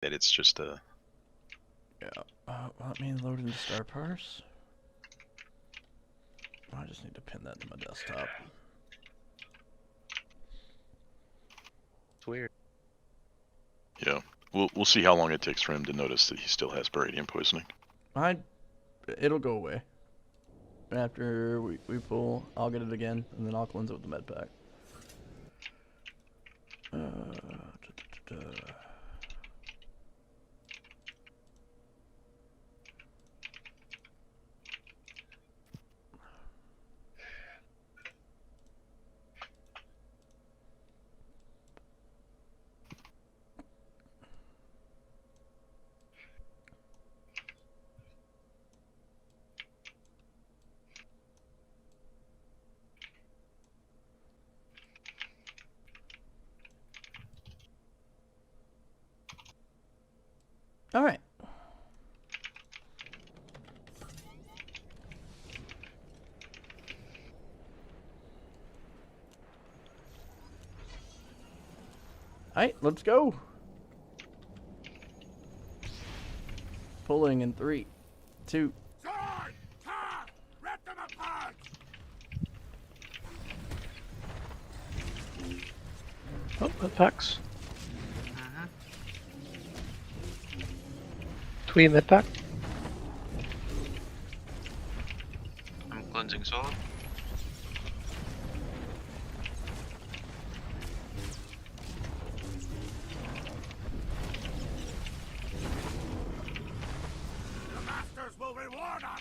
that it's just a... Yeah. Let me load into star parse. I just need to pin that to my desktop. It's weird. Yeah. We'll see how long it takes for him to notice that he still has baradium poisoning. It'll go away. After we pull, I'll get it again, and then I'll cleanse it with the med pack. All right. Alright, let's go. Pulling in 3, 2. Sword! Tar! Rip them apart! Oh, attacks. Twee mid pack. I'm cleansing solid. The masters will reward us!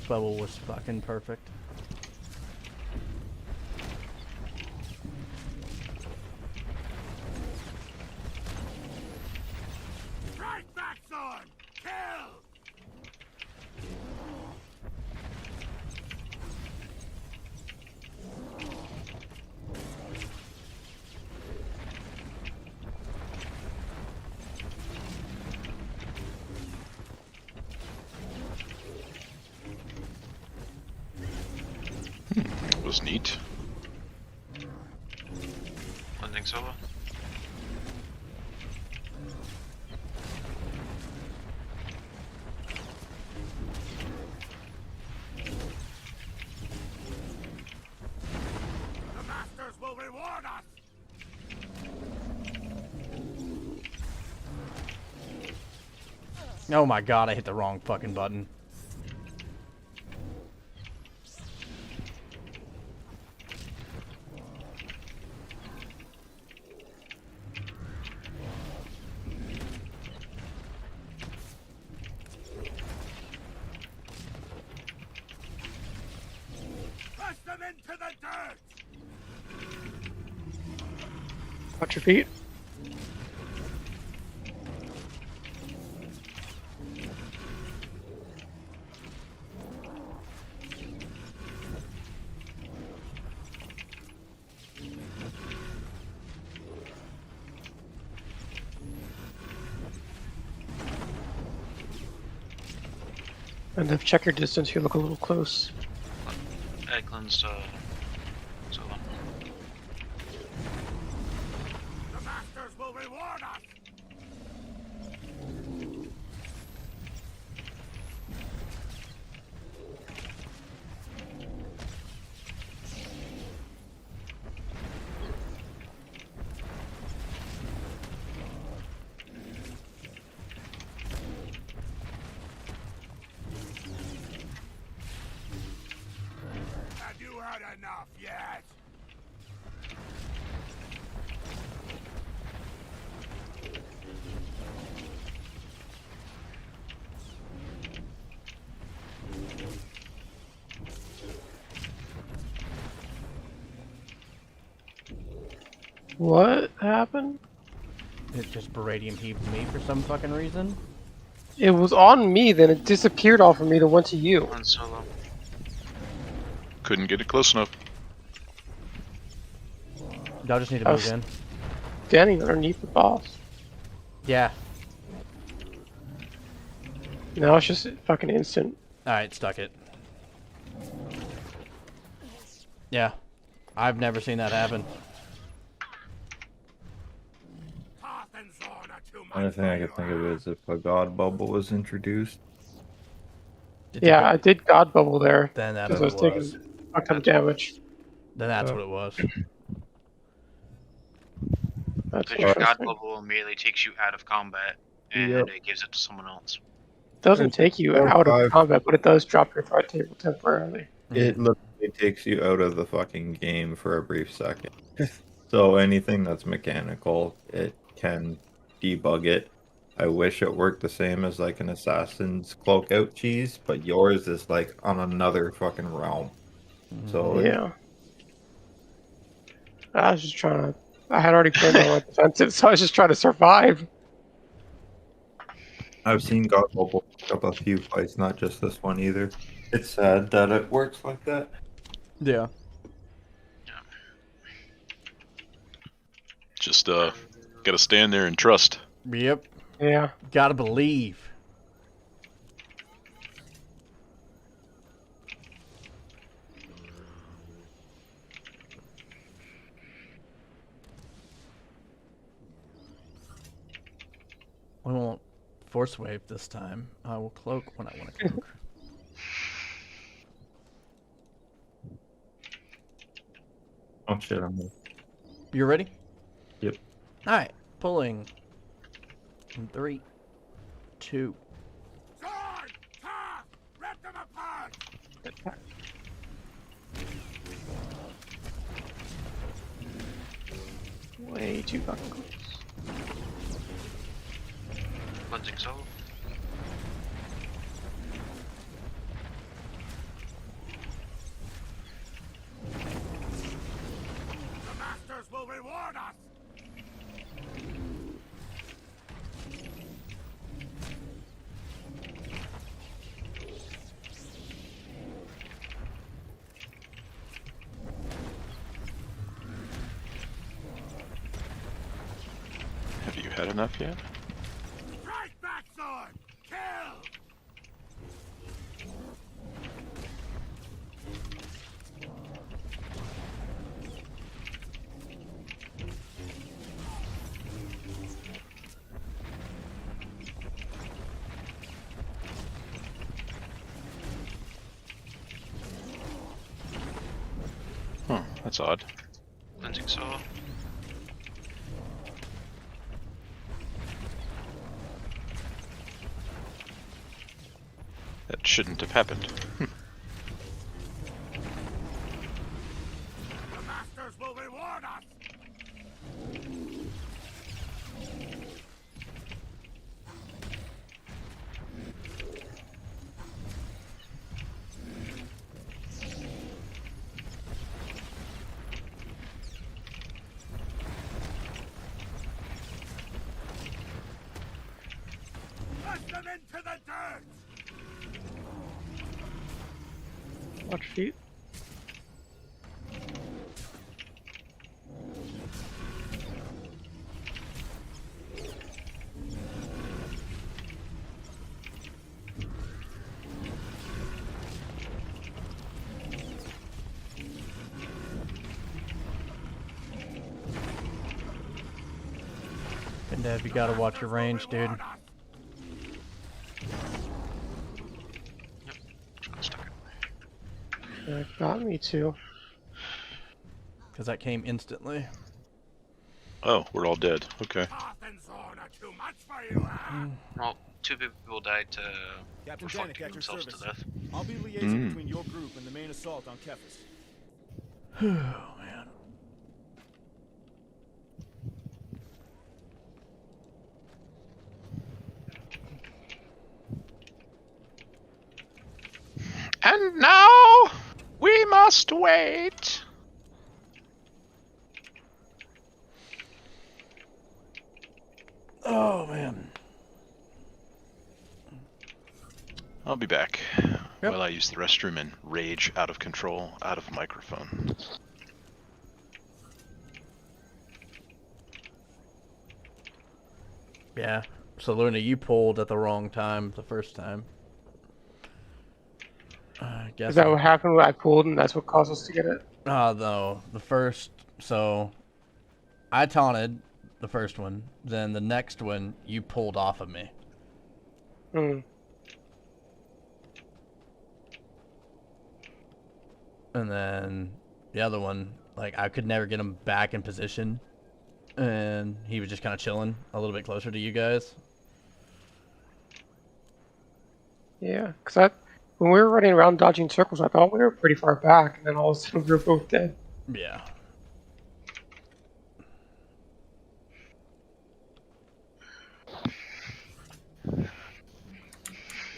Bubble was fucking perfect. Right back, sword! Kill! That was neat. Cleansing solo. The masters will reward us! Oh my god, I hit the wrong fucking button. Push them into the dirt! Watch your feet. And then check your distance, you look a little close. I cleansed solo. The masters will reward us! Have you had enough yet? What happened? It just baradium heaved me for some fucking reason. It was on me, then it disappeared off of me, then went to you. Cleanse solo. Couldn't get it close enough. Y'all just need to I move was- in. Standing underneath the boss. Yeah. Now it's just fucking instant. Alright, stuck it. Yeah. I've never seen that happen. Path and Zorn are too much Only thing for I you, could think of huh? is if a god bubble was introduced. Did you Yeah, get- I did God Bubble there. Then that's Because I what was it was. taking a ton of damage. Then that's Oh. what it was. That's Because your God interesting. Bubble immediately takes you out of combat, and Yep. it gives it to someone else. Doesn't take you out of combat, but it does drop your threat table temporarily. It literally takes you out of the fucking game for a brief second. So anything that's mechanical, it can debug it. I wish it worked the same as like an assassin's cloak out cheese, but yours is like on another fucking realm. So Yeah. I was just trying to. I had already put it on my defensive, so I was just trying to survive. I've seen God Bubble pick up a few fights, not just this one either. It's sad that it works like that. Yeah. Just gotta stand there and trust. Yep. Yeah. Gotta believe. We won't force wave this time. I will cloak when I want to cloak. Oh shit, I'm You ready? Yep. Alright. Pulling. In 3, 2. Zorn! Path! Rip them apart! Way too fucking close. Cleansing Soul. The masters will reward us! Have you had enough yet? Strike back, Zorn! Kill! Huh, that's odd. Cleansing Soul. That shouldn't have happened. The masters will reward us! Push them into the dirt! Watch feet. And Dev, you gotta watch your range, dude. Trying to stuck it. That got me too. Because that came instantly. Oh, we're all dead. Okay. Path and Zorn are too much for you, huh? Well, 2 people died to Captain reflecting Danik at your themselves to service. death. I'll be liaising Mm. between your group and the main assault on Kefis. Oh, man. And now we must wait. Oh, man. I'll be back Yep. while I use the restroom and rage out of control, out of microphone. Yeah. So, Luna, you pulled at the wrong time the first time. Guess Is that what happened when I pulled and that's what caused us to get it? No, the first. So, I taunted the first one. Then the next one, you pulled off of me. Hmm. And then the other one, like, I could never get him back in position. And he was just kind of chilling a little bit closer to you guys. Yeah, because when we were running around dodging circles, I thought we were pretty far back, and then all of a sudden we were both dead. Yeah.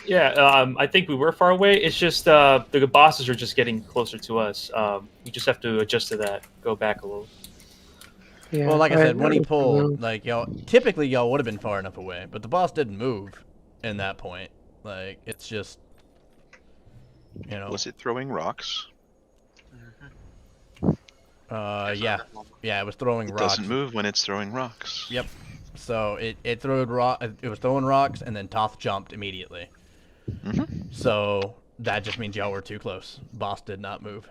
Yeah, I think we were far away. It's just the bosses are just getting closer to us. We just have to adjust to that. Go back a little. Yeah, Well, like I said, when he noticed the pulled, move. like, typically y'all would have been far enough away, but the boss didn't move in that point. Like, it's just, Was it throwing rocks? yeah, it was throwing It rocks. doesn't move when it's throwing rocks. Yep. So it was throwing rocks, and then Toth jumped immediately. Mm-hmm. So that just means y'all were too close. Boss did not move.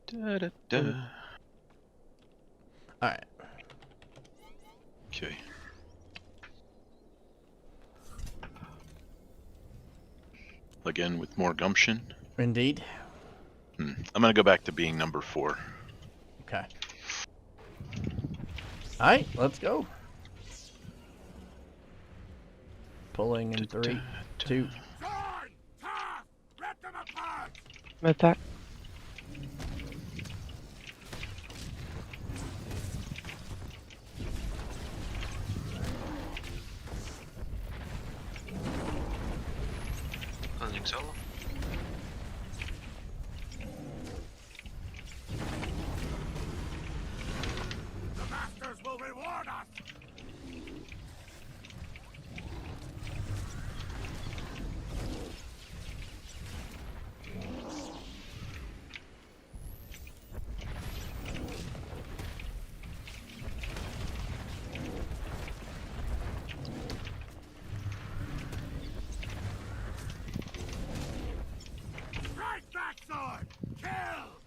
Da-da-da. All right. Okay. Again with more gumption. Indeed. I'm gonna go back to being number 4. Okay. All right, let's go. Pulling in 3, 2. Sword! Tough! Rip them apart! Attack. Cleansing soul. The masters will reward us! Strike back sword! Kill!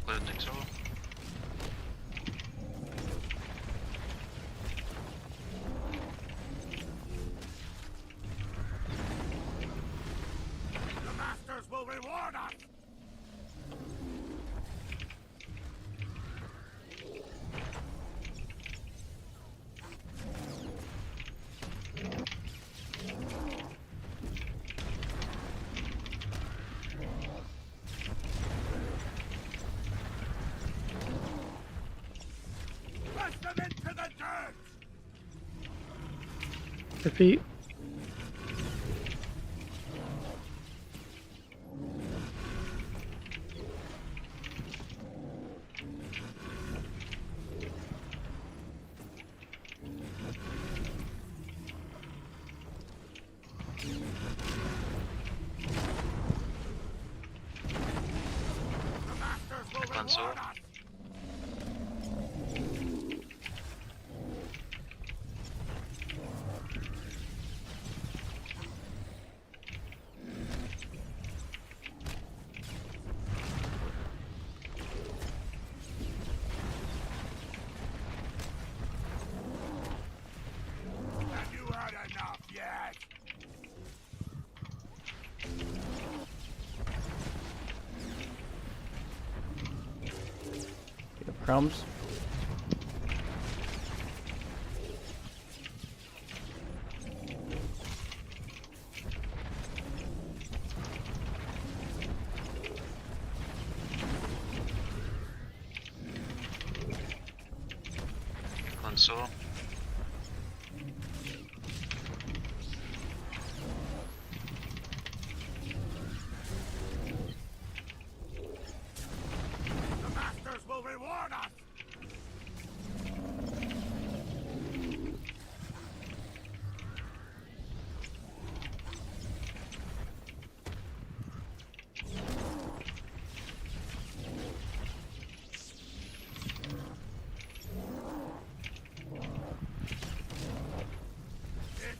Cleansing soul. The masters will reward us! Press them into the dirt! Defeat. The masters will Cleanse soul. reward us! Have you had enough yet? Crumbs. Cleanse soul. The masters will reward us!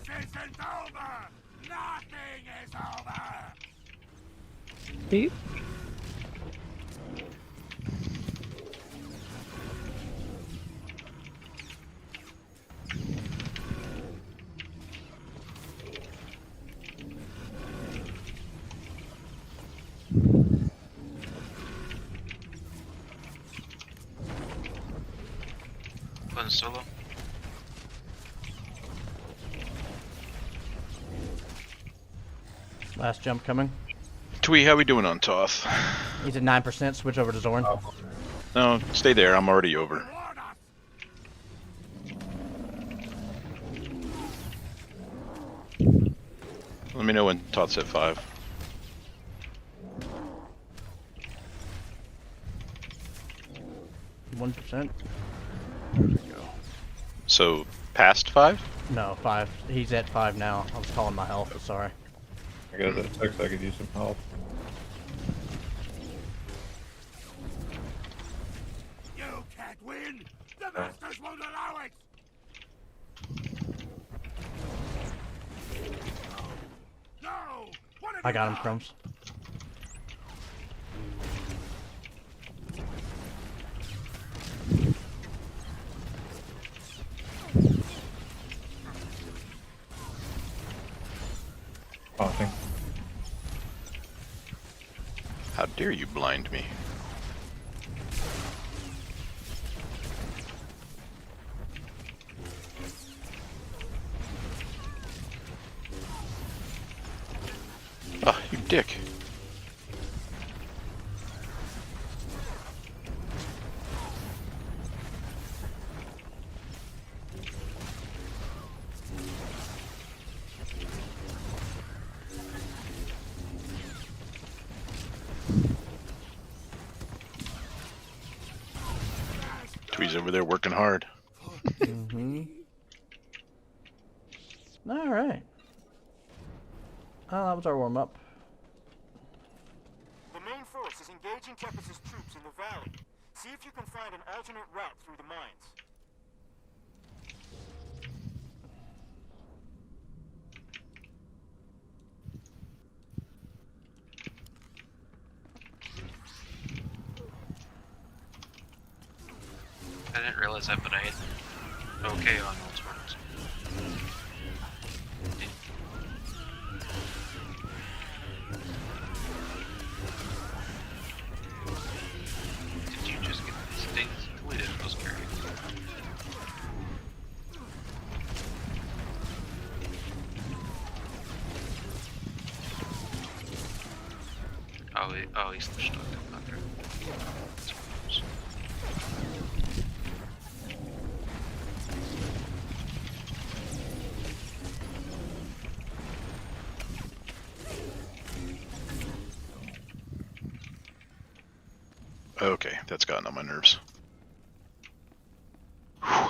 isn't over! Nothing is over! He, Going solo. Last jump coming. Twee, how we doing on Toth? He's at 9%. Switch over to Zorn. No, stay there. I'm already over. Reward us! Let me know when Toth's at 5. One 1%. So, past 5? No, 5. He's at 5 now. I was calling my health. Sorry. I got that text. I could use some help. You can't win! The masters won't allow it! No! What have I you got him, done? Crumbs. Popping. How dare you blind me? Ah, you dick. Twee's over there working hard. Mm-hmm. All right. Oh, that was our warm up. The main force is engaging Kepis' troops in the valley. See if you can find an alternate route through the mines. I didn't realize that, but I hit okay on multiple ones. Did you just get these things? We didn't. Those carry. Oh, he's stuck. Okay. Okay, that's gotten on my nerves. Whew.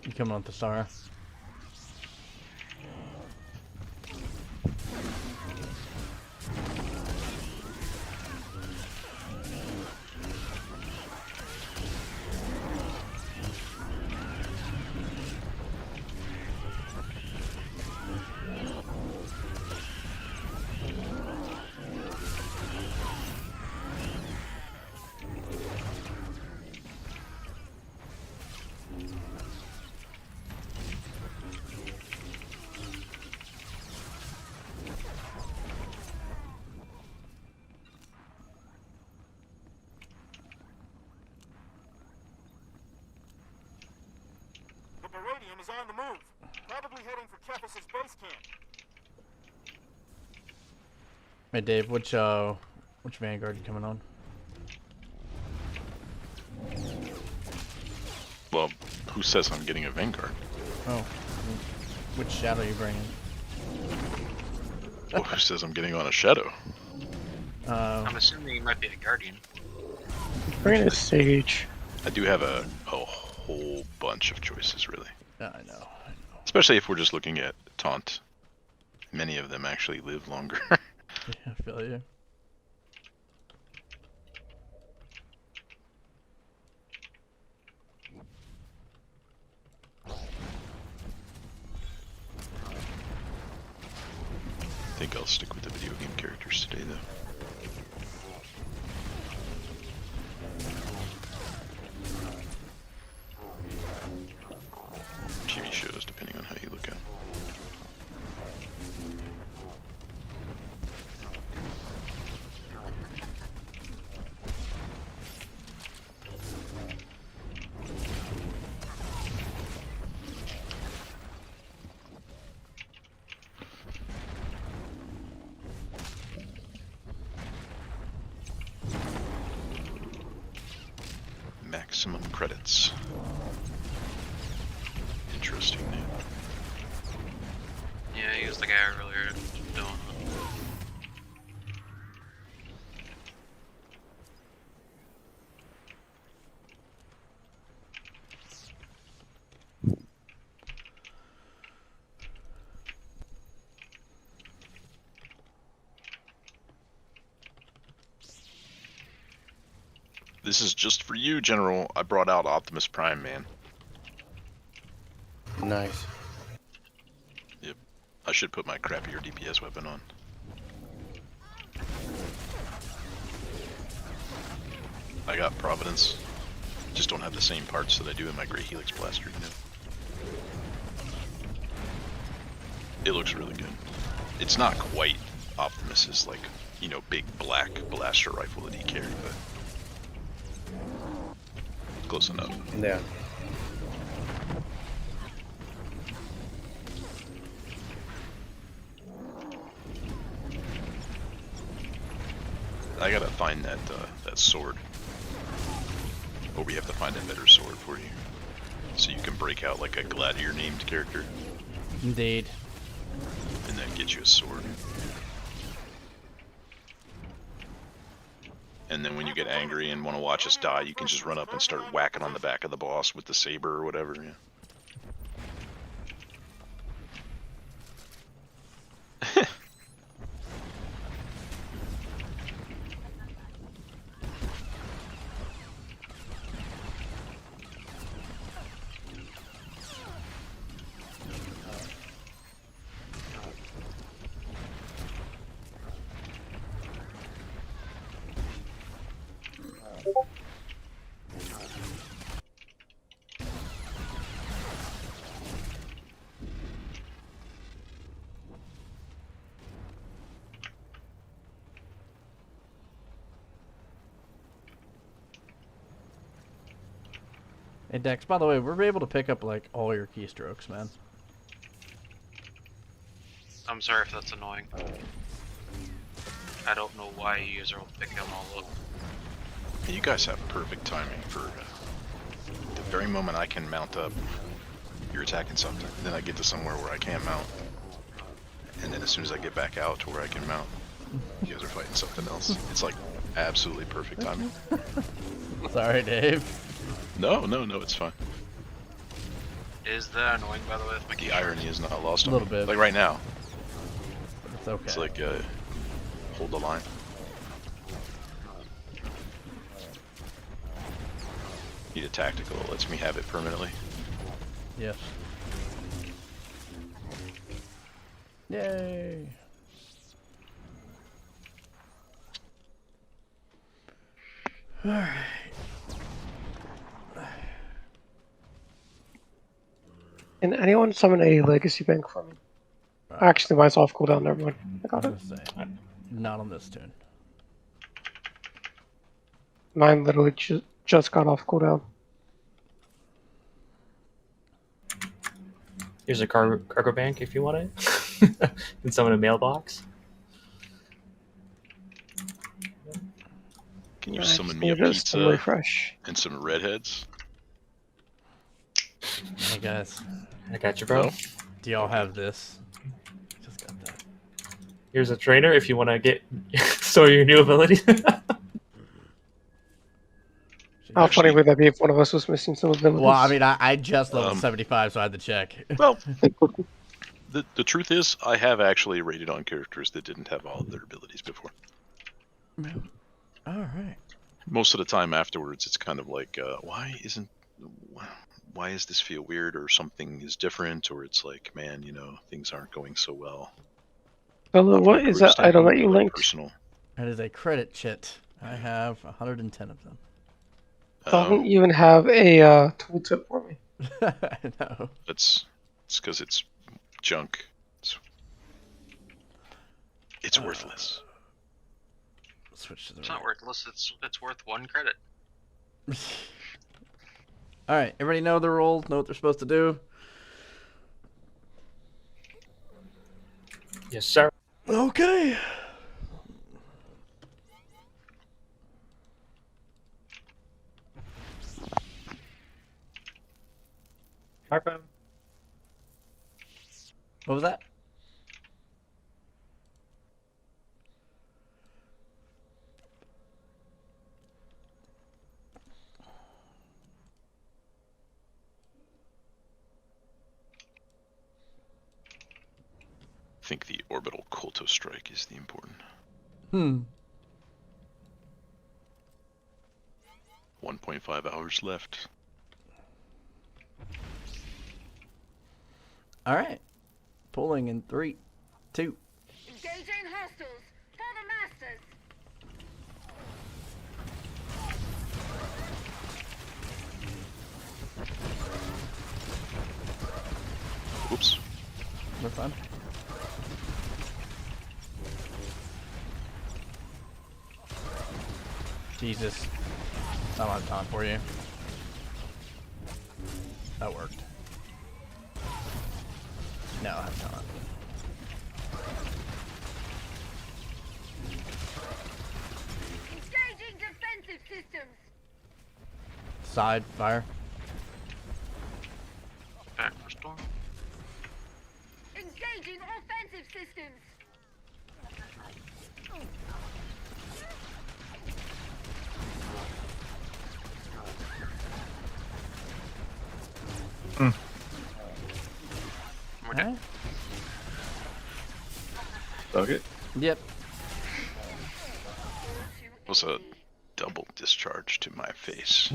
You coming on Thesara? The Baradian is on the move. Probably heading for Kepis' base camp. Hey Dave, which Vanguard you coming on? Well, who says I'm getting a Vanguard? Oh, Which shadow are you bringing? Oh, who says I'm getting on a shadow? I'm assuming he might be a guardian. Bring a sage. I do have a whole bunch of choices, really. I know. Especially if we're just looking at taunt. Many of them actually live longer. Yeah, I feel you. I think I'll stick with the video game characters today, though. TV shows, depending on how you look at them. Maximum credits. Interesting name. Yeah, he was the guy earlier doing it. This is just for you, General. I brought out Optimus Prime, man. Nice. Yep. I should put my crappier DPS weapon on. I got Providence. Just don't have the same parts that I do in my Great Helix Blaster, you know. It looks really good. It's not quite Optimus's, like, you know, big black blaster rifle that he carried, but close enough. Yeah. I gotta find that that sword. Or we have to find a better sword for you. So you can break out like a gladiator named character. Indeed. And then get you a sword. And then when you get angry and want to watch us die, you can just run up and start whacking on the back of the boss with the saber or whatever. Yeah. Hey Dex, by the way, we're able to pick up like all your keystrokes, man. I'm sorry if that's annoying. I don't know why you guys are picking them all up. And you guys have perfect timing for the very moment I can mount up, you're attacking something. Then I get to somewhere where I can't mount. And then as soon as I get back out to where I can mount, you guys are fighting something else. It's like absolutely perfect timing. Sorry, Dave. No, it's fine. Is that annoying, by the way? With my The irony is not lost A on little me. bit. Like right now. It's okay. It's like, hold the line. Need a tactical that lets me have it permanently. Yes. Yay. Alright. Can anyone summon a legacy bank for me? Actually, mine's off cooldown. Never mind. I got it. Not on this turn. Mine literally just got off cooldown. Here's a cargo bank if you want it. And some in a mailbox. Can you I summon just me a need just some pizza refresh. and some redheads? Hey guys. I got you, bro. No? Do y'all have this? Just got that. Here's a trainer if you want to get store your new ability. How funny Actually- would that be if one of us was missing some abilities? Well, I mean, I just leveled Um, 75, so I had to check. Well, the truth is, I have actually rated on characters that didn't have all of their abilities before. All right. Most of the time afterwards, it's kind of like, why does this feel weird, or something is different, or it's like, man, things aren't going so well. Hello, From a what is group that item that standpoint, you or, like, linked? Personal. That is a credit chit. I have 110 of them. Doesn't even have a tooltip for me. I know. It's because it's junk. It's worthless. Switch to the It's right. not worthless. It's worth 1 credit. All right, everybody know the roles, know what they're supposed to do. Yes, sir. Okay. Hi, fam. What was that? I think the orbital Kolto strike is the important. 1.5 hours left. All right. Pulling in 3, 2. Engaging hostiles for the masters. Oops. We're fine. Jesus. I don't have time for you. That worked. No, I have time. Engaging defensive systems. Side fire. Back restore. Engaging offensive systems. We're dead. Alright. Okay. Yep. Was a double discharge to my face.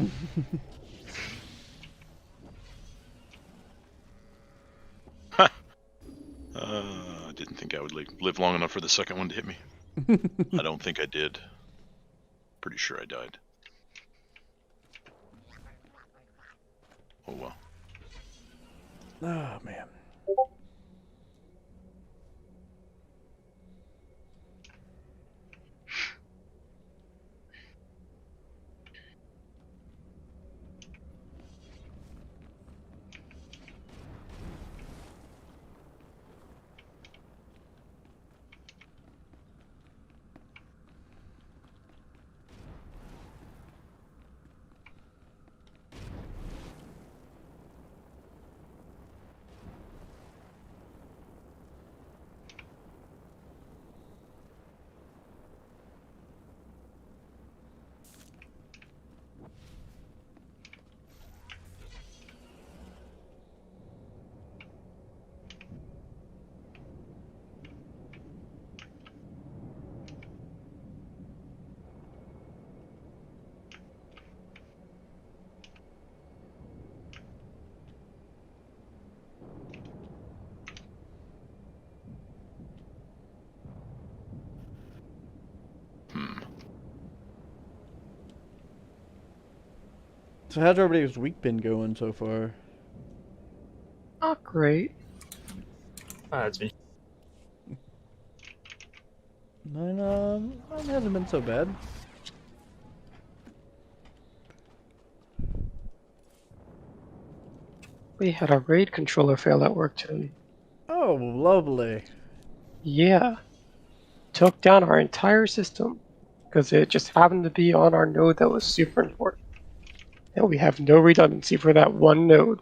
Ha! I didn't think I would live long enough for the second one to hit me. I don't think I did. Pretty sure I died. Oh well. Oh, man. So how's everybody's week been going so far? Not great. It's been Mine hasn't been so bad. We had a raid controller fail at work today. Oh, lovely. Yeah. Took down our entire system because it just happened to be on our node that was super important. And we have no redundancy for that one node.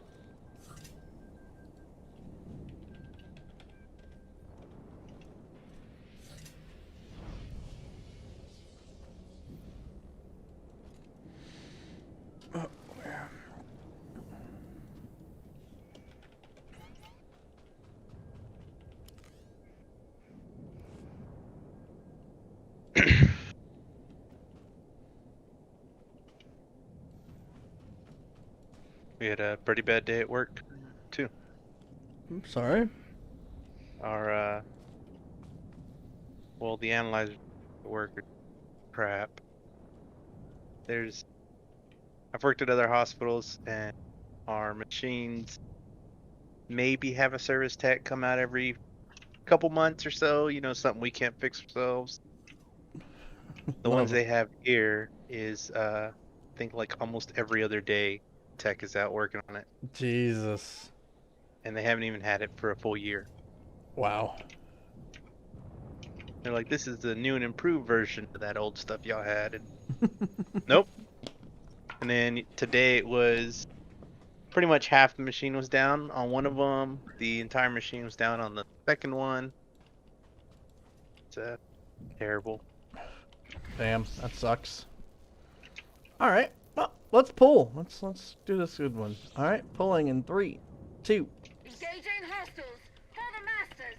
We had a pretty bad day at work, too. I'm sorry. Our, well, the analyzers at work are crap. I've worked at other hospitals, and our machines maybe have a service tech come out every couple months or so, something we can't fix ourselves. The None ones of they have here is, I think like almost every other day, tech is out working on it, Jesus. and they haven't even had it for a full year. Wow. They're like, this is the new and improved version of that old stuff y'all had, and nope. And then today it was pretty much half the machine was down on one of them. The entire machine was down on the second one. It's terrible. Damn, that sucks. All right, well, let's pull. Let's do this good one. All right, pulling in 3, 2. Engaging hostiles. For the masters.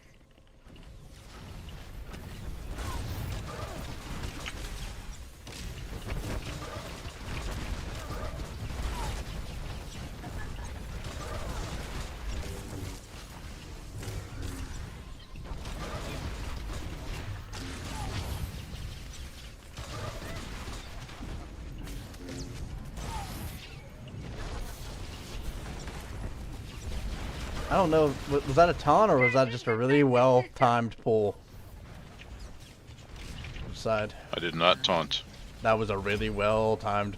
I don't know. Was that a taunt or was that just a really well timed pull? Side. I did not taunt. That was a really well timed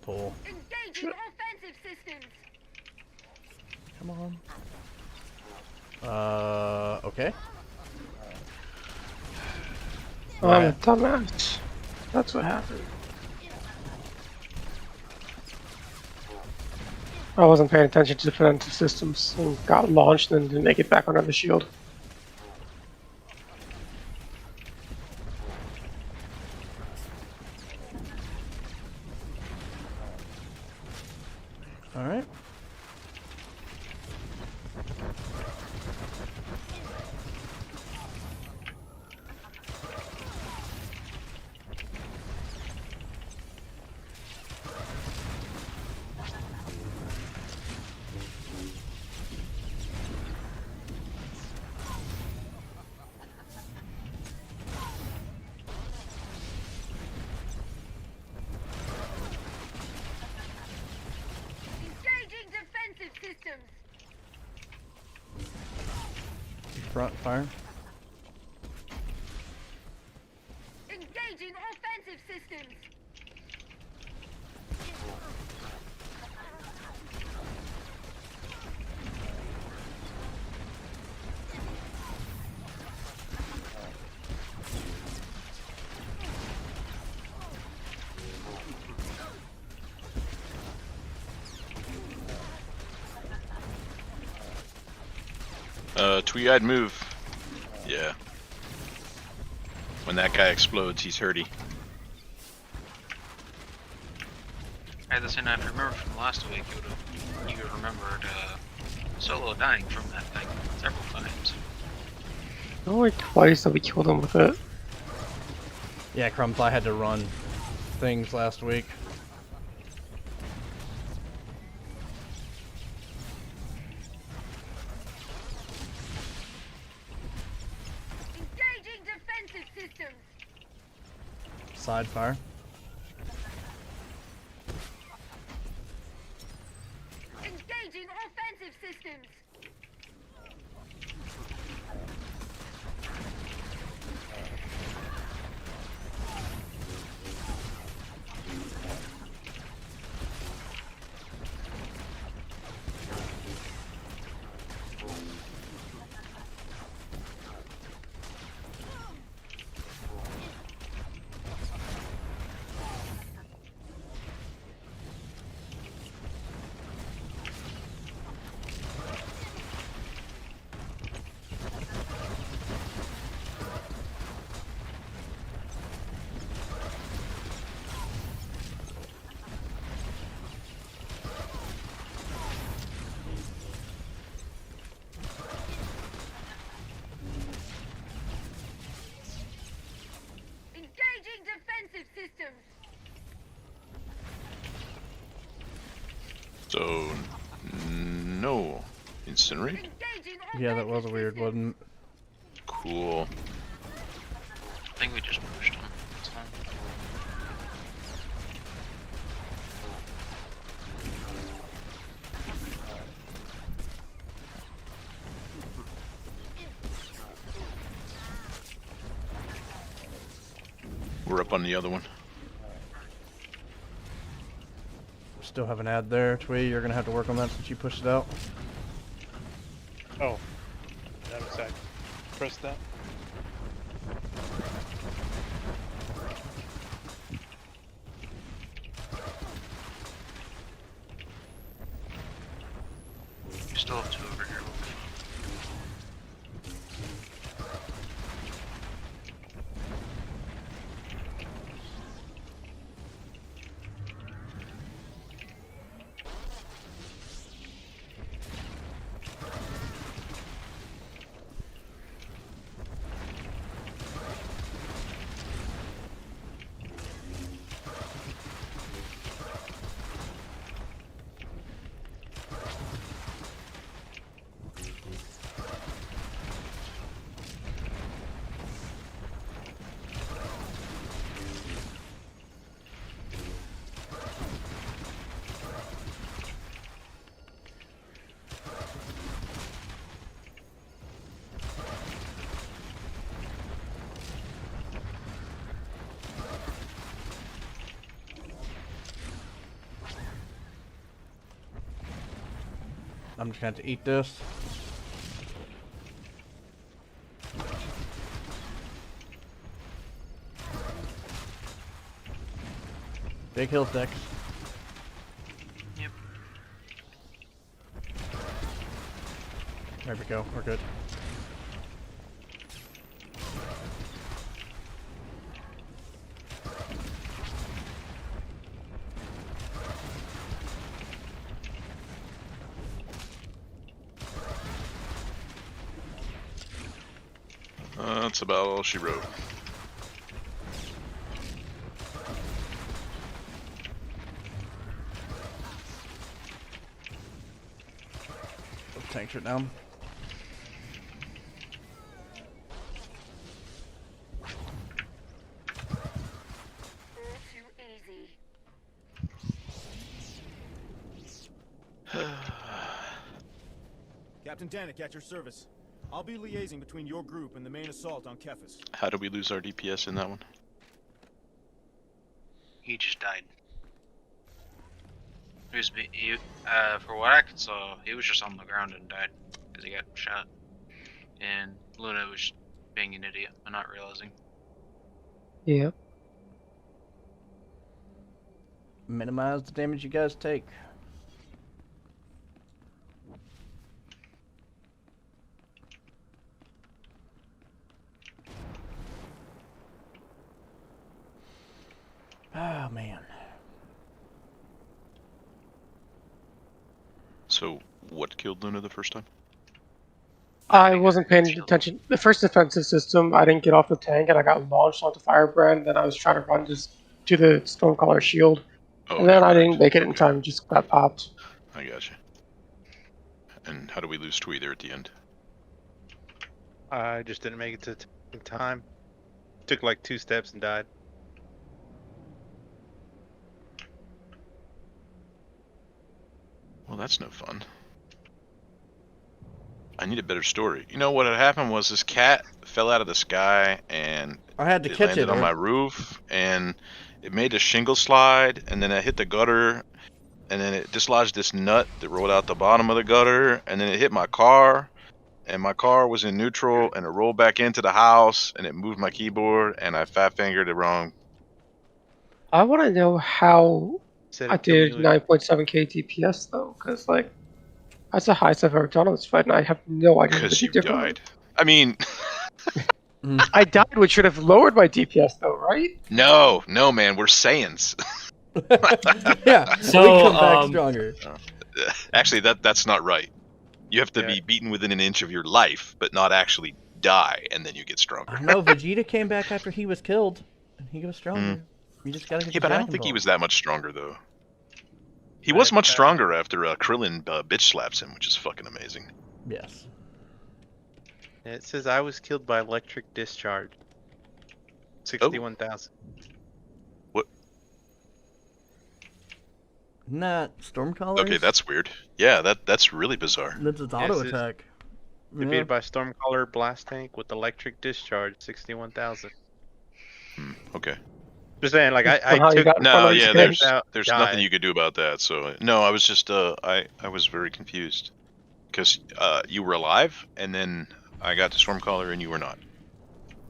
pull. Engaging offensive systems. Come on. Okay. I'm a dumbass. That's what happened. I wasn't paying attention to defensive systems and got launched and didn't make it back under the shield. All right. Engaging defensive systems. Front fire. Engaging offensive systems. Twee-eyed move. Yeah. When that guy explodes, he's hurty. Hey, listen, if you remember from last week, you remembered Solo dying from that thing several times. Only twice that we killed him with it. Yeah, Crumbs, I had to run things last week. Engaging defensive systems. Side fire. Engaging offensive systems. Engaging defensive systems. So Incinerate? Engaging Yeah, that was a offensive weird systems. one. Cool. I think we just pushed him. That's fine. We're up on the other one. Still have an ad there, Twee. You're gonna have to work on that since you pushed it out. Oh. That was that. Press that. We still have 2 over here. I'm just gonna have to eat this. Big hills deck. Yep. There we go. We're good. That's about all she wrote. Tanks it down. All too easy. Captain Danik at your service. I'll be liaising between your group and the main assault on Kefis. How do we lose our DPS in that one? He just died. For what I could saw, he was just on the ground and died because he got shot. And Luna was being an idiot and not realizing. Yeah. Minimize the damage you guys take. Oh man. So, what killed Luna the first time? I wasn't paying attention. The first defensive system, I didn't get off the tank and I got launched onto Firebrand. Then I was trying to run just to the Stormcaller shield. Oh, And then yeah, I right. didn't make it in Okay. time, just got popped. I gotcha. And how do we lose Twee there at the end? I just didn't make it to in time. Took like 2 steps and died. Well, that's no fun. I need a better story. You know what had happened was this cat fell out of the sky and I had to it catch landed it. on my roof and it made a shingle slide and then it hit the gutter and then it dislodged this nut that rolled out the bottom of the gutter and then it hit my car and my car was in neutral and it rolled back into the house and it moved my keyboard and I fat fingered it wrong. I want to know how Said I it killed did me 9.7k DPS though, because like that's the highest I've ever done on this fight, and I have no idea what Because to you do differently. died. I mean, I died, which should have lowered my DPS though, right? no, man, we're Saiyans. Yeah, So, we come back stronger. Actually, that's not right. You have to Yeah. be beaten within an inch of your life, but not actually die, and then you get stronger. I know Vegeta came back after he was killed, and he was stronger. You just gotta get Yeah, the but I don't Dragon think he Ball. was that much stronger, though. He was But, much stronger after Krillin bitch slaps him, which is fucking amazing. Yes. It says I was killed by electric discharge. 61,000. What? Isn't that Stormcallers? Okay, that's weird. Yeah, that's really bizarre. That's its auto it's attack. Defeated by Stormcaller blast tank with electric discharge. 61,000. Okay. Just saying, like I Somehow you took got in front No, of his yeah, tank. there's died. nothing you could do about that. So no, I was just I was very confused because you were alive, and then I got to Stormcaller, and you were not.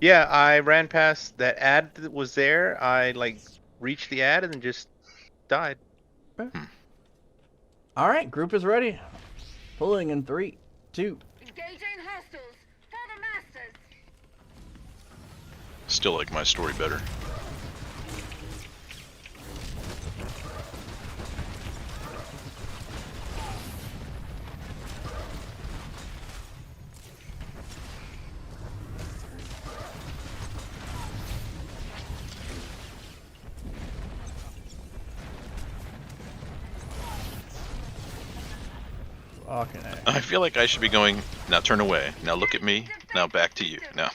Yeah, I ran past that ad that was there. I like reached the ad and then just died. All right, group is ready. Pulling in 3, 2. Engaging hostiles. For the masters. Still like my story better. Fucking A. I feel like I should be going, now turn away, now look at me, now back to you, now.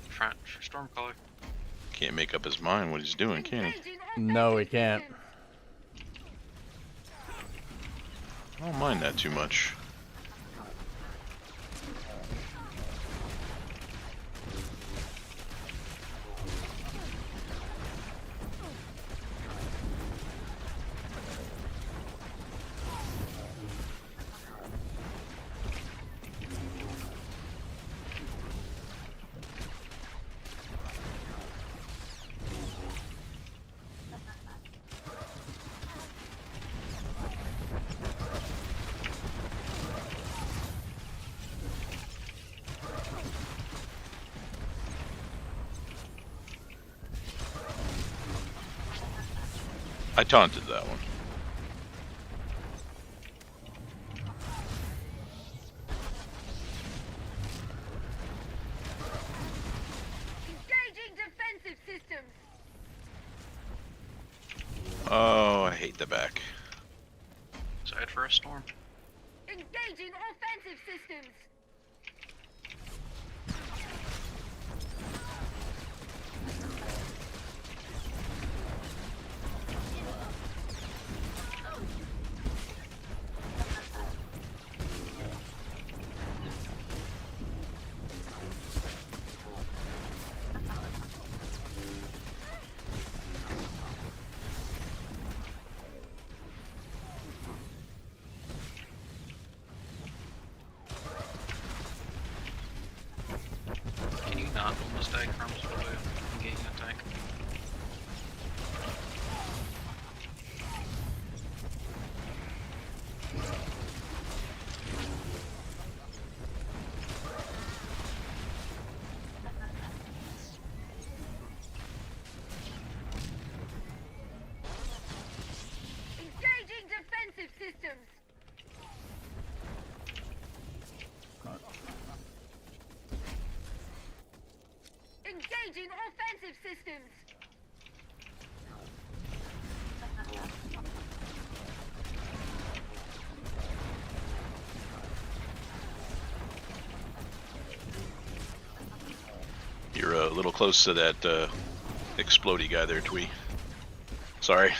Front for Stormcaller. Can't make up his mind what he's doing, can he? Engaging No, we offensive can't. systems. I don't mind that too much. I taunted that one. Engaging defensive systems. Oh, I hate the back. Side for a storm. Engaging offensive systems. Can you not almost die crumbs while engaging a tank? Engaging defensive systems. Engaging offensive systems. You're a little close to that explodey guy there, Twee. Sorry.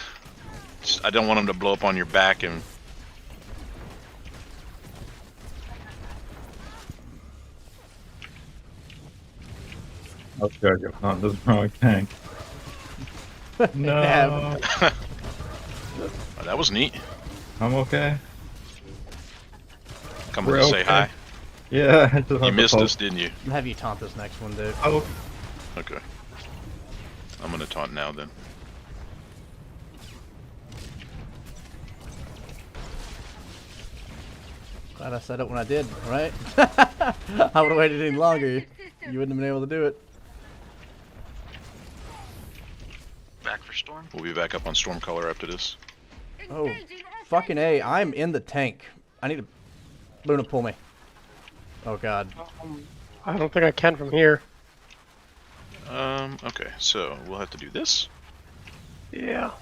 I don't want him to blow up on your back and... Oh, good, you're not the wrong tank. No, Oh, that was neat. I'm okay. Coming We're to say okay. hi. Yeah, I just You had to missed poke. us, didn't you? I'll have you taunt this next one, dude. Oh, Okay. I'm gonna taunt now then. Glad I said it when I did, right? I would have waited any longer. You wouldn't have been able to do it. Back for storm. We'll be back up on Stormcaller after this. Oh, Engaging fucking offensive A. I'm in the tank. I need a... Luna, pull me. Oh, God. I don't think I can from here. Okay, so we'll have to do this. Yeah.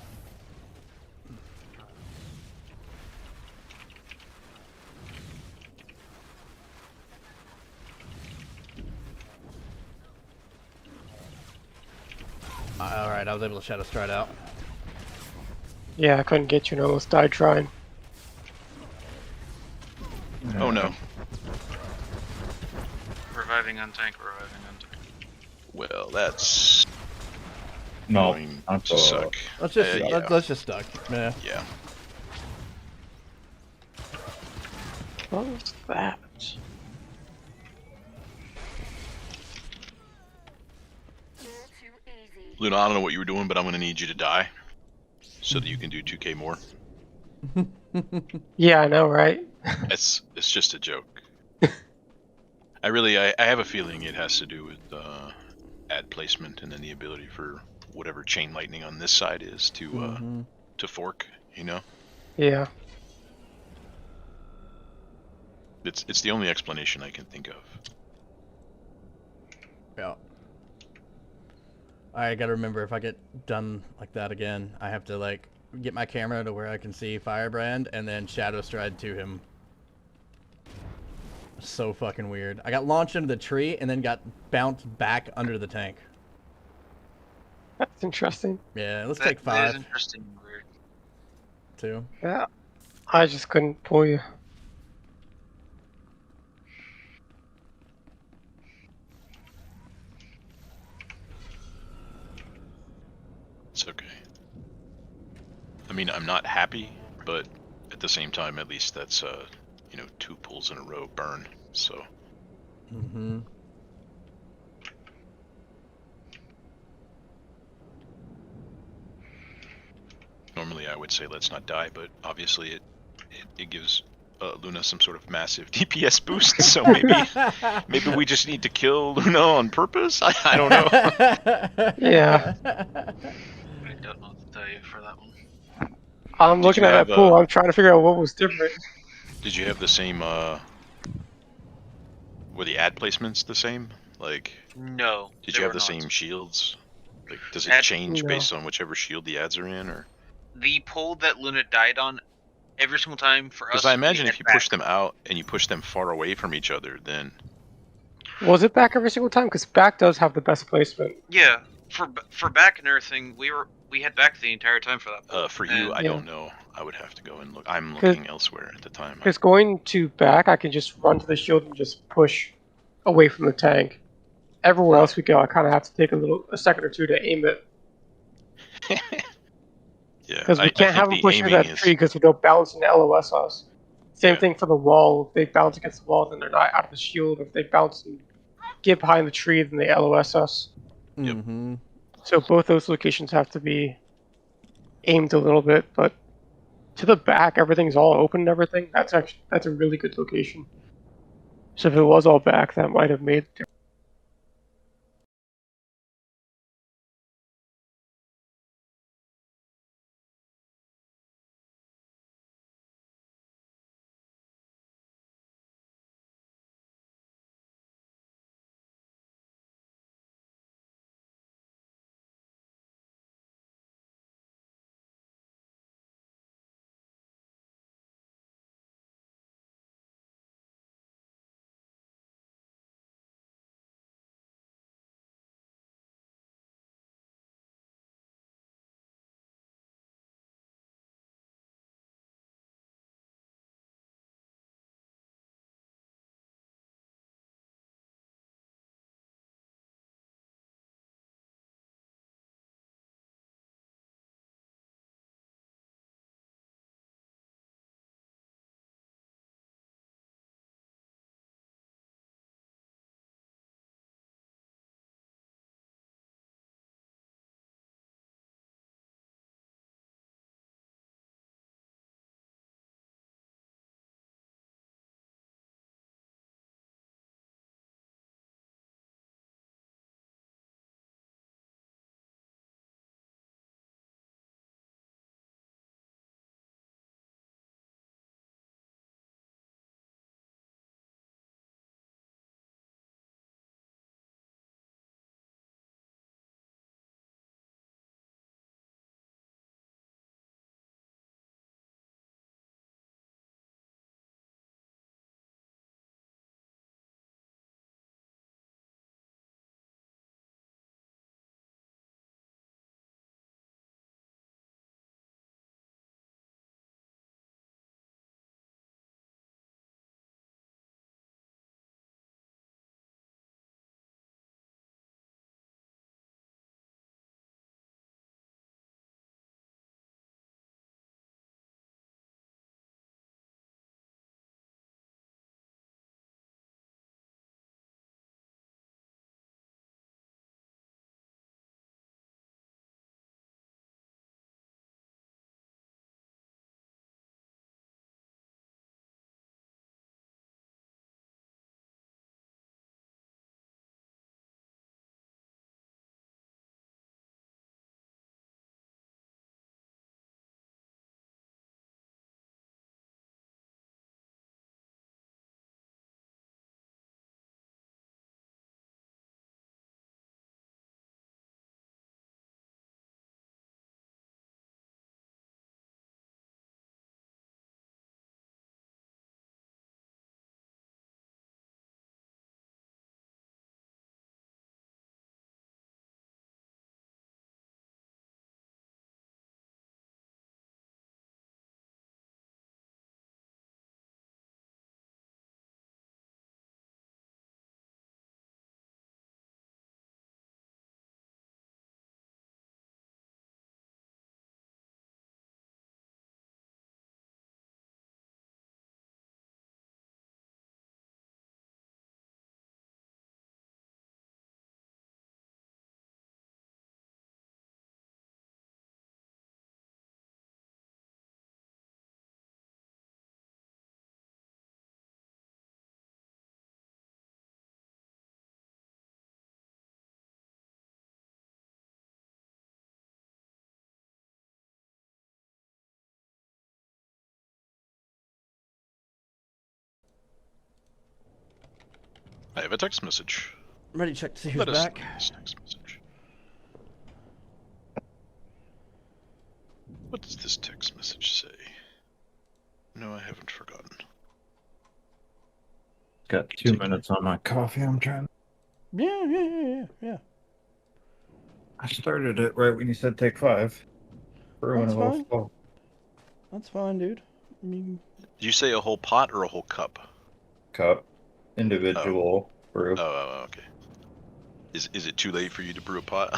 Alright, I was able to shadow stride out. Yeah, I couldn't get you and almost died trying. Oh no. Reviving on tank, reviving on tank. Well, that's No, going not to the- suck. Let's just Yeah. let's just stuck. Yeah. Yeah. What was that? All too easy. Luna, I don't know what you were doing, but I'm going to need you to die so that you can do 2k more. Yeah, I know, right? It's just a joke. I have a feeling it has to do with ad placement and then the ability for whatever chain lightning on this side is to fork, you know? Yeah. It's the only explanation I can think of. Yeah. I gotta remember, if I get done like that again, I have to like get my camera to where I can see Firebrand and then shadow stride to him. So fucking weird. I got launched into the tree and then got bounced back under the tank. That's interesting. Yeah, let's That- take That is 5. interesting and weird. 2. Yeah. I just couldn't pull you. It's okay. I mean, I'm not happy, but at the same time, at least that's 2 pulls in a row burn. So normally I would say let's not die, but obviously it gives Luna some sort of massive DPS boost. So maybe we just need to kill Luna on purpose. I don't know. Yeah. I don't know what to tell you for that one. I'm Did looking you at have, that pool. I'm trying to figure out what was different. Did you have the same? Were the ad placements the same? Like, No. did they you have were the not. same shields? Like, does it Ad- change No. based on whichever shield the ads are in, or? The pole that Luna died on, every single time for us. Because I imagine we if had you back. push them out and you push them far away from each other, then Was it back every single time? Because back does have the best placement. Yeah, for back and everything, we had back the entire time for that pole. for you, And I Yeah. don't know. I would have to go and look. I'm 'Cause- looking elsewhere at the time. Because going to back, I can just run to the shield and just push away from the tank. Everywhere else we go, I kind of have to take a second or two to aim it. Yeah, Because we I can't think have them the push into aiming that is. tree because they'll bounce and LOS us. Same Yeah. thing for the wall. If they bounce against the wall, then they're not out of the shield. If they bounce and get behind the tree, then they LOS us. Yep. So both those locations have to be aimed a little bit, but to the back, everything's all open and everything. That's a really good location. So if it was all back, that might have made I have a text message. I'm ready to check to see who's Let us back. look at this text message. What does this text message say? No, I haven't forgotten. Got 2 minutes on my coffee. I'm trying. Yeah. I started it right when you said take 5. That's Ruin a fine. flow. That's fine, dude. I mean, Did you say a whole pot or a whole cup? Cup. Individual brew. Oh, okay. Is it too late for you to brew a pot?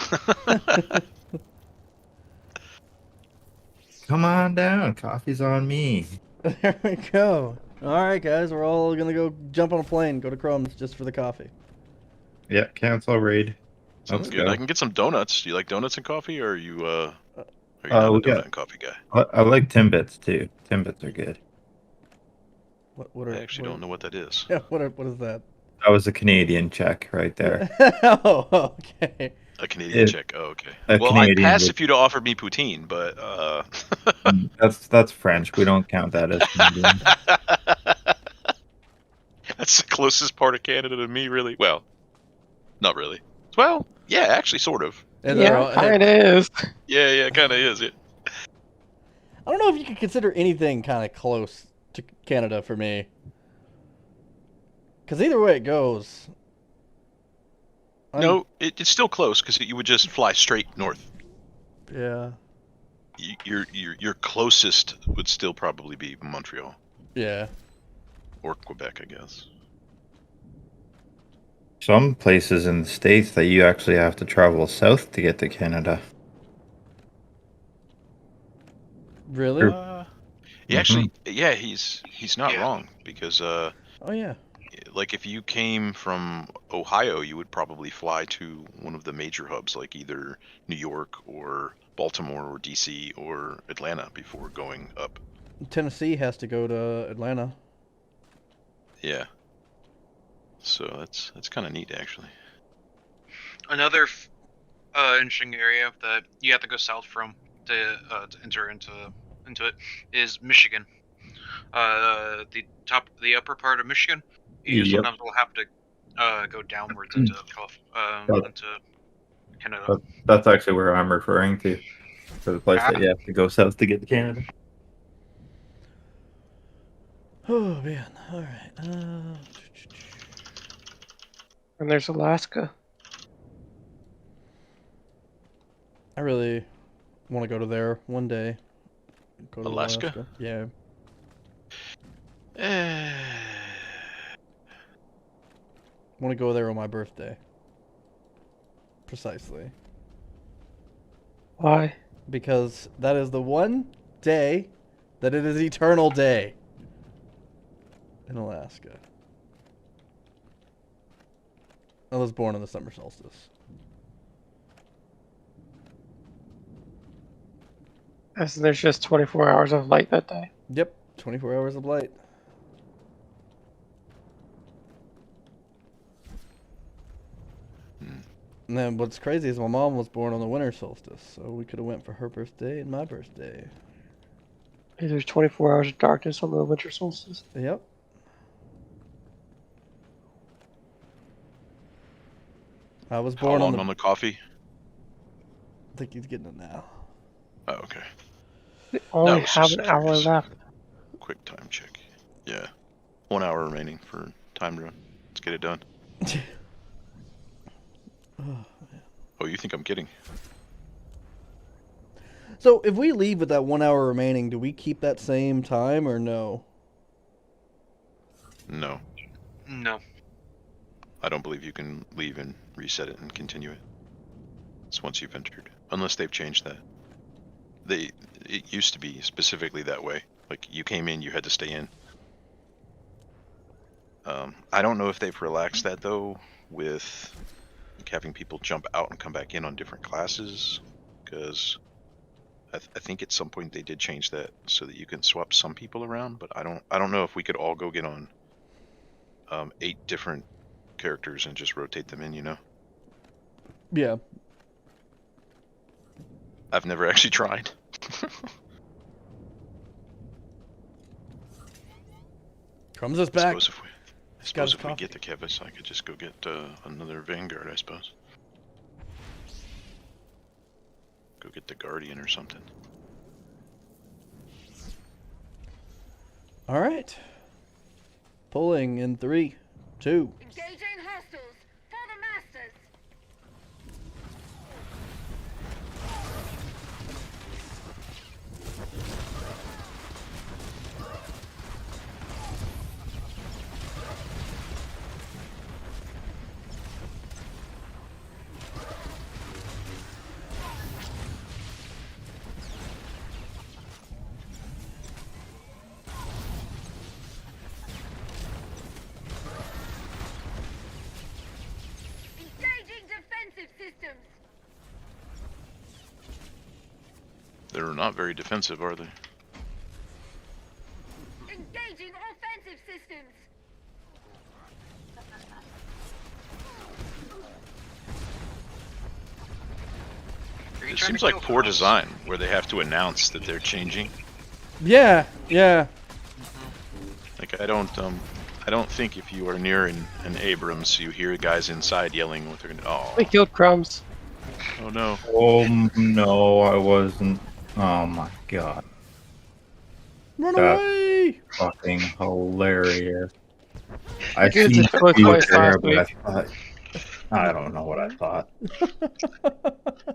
Come on down. Coffee's on me. there we go. All right, guys, we're all gonna go jump on a plane, go to Crumbs just for the coffee. Yeah, cancel raid. Sounds good. I can get some donuts. Do you like donuts and coffee, or are you not a donut and coffee guy? I like Timbits too. Timbits are good. I actually don't know what that is. Yeah, what is that? That was a Canadian check right there. Oh, okay. A Canadian check. Oh, okay. A Well, I'd Canadian pass would- if you'd offered me poutine, but That's French. We don't count that as Canadian. That's the closest part of Canada to me, really. Well, not really. Well, yeah, actually, sort of. Yeah, kind of is. Yeah, kind of is. Yeah. I don't know if you could consider anything kind of close to Canada for me. Because either way it goes. No, it's still close because you would just fly straight north. Yeah. Your closest would still probably be Montreal. Yeah. Or Quebec, I guess. Some places in the States that you actually have to travel south to get to Canada. Really? Actually, yeah, he's not wrong because oh yeah. Like if you came from Ohio, you would probably fly to one of the major hubs, like either New York or Baltimore or DC or Atlanta before going up. Tennessee has to go to Atlanta. Yeah. So that's kind of neat, actually. Another interesting area that you have to go south from to enter into it is Michigan. The upper part of Michigan, you sometimes will have to go downwards into Canada. That's actually where I'm referring to. For the place that you have to go south to get to Canada. Oh man! All right. And there's Alaska. I really want to go to there one day. Go to Alaska? Yeah. Want to go there on my birthday. Precisely. Why? Because that is the one day that it is eternal day in Alaska. I was born on the summer solstice. As there's just 24 hours of light that day. Yep, 24 hours of light. And then what's crazy is my mom was born on the winter solstice, so we could have went for her birthday and my birthday. Hey, there's 24 hours of darkness on the winter solstice. Yep. I was born How long on the coffee? I think he's getting it now. Oh, okay. We only was have just an hour curious. left. Quick time check. Yeah. 1 hour remaining for time run. Let's get it done. Oh, you think I'm kidding? So if we leave with that 1 hour remaining, do we keep that same time or no? No. No. I don't believe you can leave and reset it and continue it. It's once you've entered. Unless they've changed that. It used to be specifically that way. Like, you came in, you had to stay in. I don't know if they've relaxed that, though, with like, having people jump out and come back in on different classes. Because I think at some point they did change that so that you can swap some people around, but I don't know if we could all go get on 8 different characters and just rotate them in, you know? Yeah. I've never actually tried. Crumbs is back. I suppose if we get the Kevis, I could just go get another Vanguard, I suppose. Go get the Guardian or something. Alright. Pulling in 3, 2. Engaging hostiles for the masters. Engaging defensive systems. They're not very defensive, are they? Engaging offensive systems. Are you It trying seems to like kill poor Progs? design, where they have to announce that they're changing. Yeah, yeah. Like I don't think if you are near an Abrams, you hear guys inside yelling what they're gonna. Oh, We killed Crumbs. oh no! Oh no, I wasn't. Oh my god. Run That's away! fucking hilarious. I did seen just kill it the twice there, last but I week. thought I don't know what I thought. But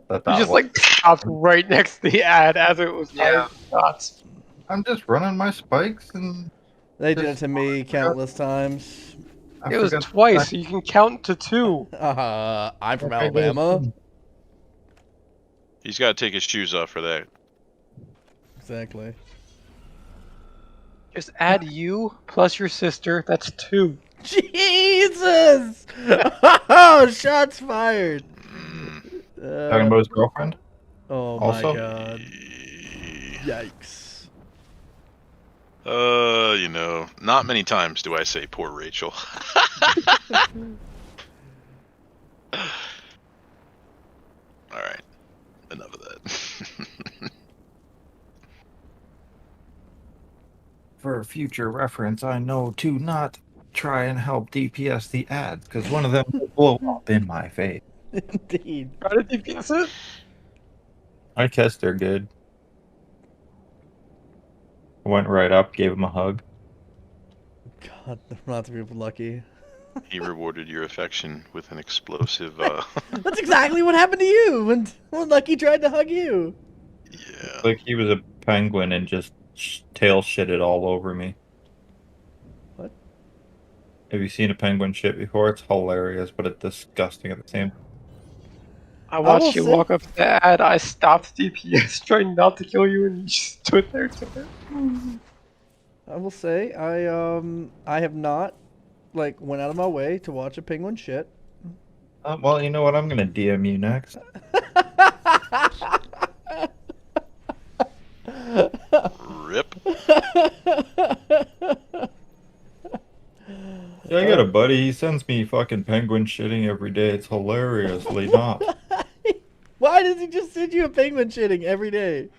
You that just was- like stopped right next to the ad as it was firing shots. I'm just running my spikes and They did it to me countless times. I It was forgot- twice, so you can count to 2. I'm from I forgot- Alabama. He's got to take his shoes off for that. Exactly. Just add you plus your sister. That's 2. Jesus! Oh, shots fired. Talking about his girlfriend? Oh Also? my god. Yikes. You know, not many times do I say poor Rachel. Alright, enough of that. For future reference, I know to not try and help DPS the ads because one of them will blow up in my face. Indeed. How did you guess it? I kissed her good. I went right up, gave him a hug. God, I'm not to be lucky. He rewarded your affection with an explosive, That's exactly what happened to you when Lucky tried to hug you. yeah. Like he was a penguin and just tail shitted all over me. What? Have you seen a penguin shit before? It's hilarious, but it's disgusting at the same time. I watched will you say- walk up to the ad. I stopped DPS trying not to kill you, and you just stood there. I will say I have not went out of my way to watch a penguin shit. Well, you know what? I'm gonna DM you next. Rip. Yeah, I got a buddy. He sends me fucking penguin shitting every day. It's hilariously not. Why does he just send you a penguin shitting every day?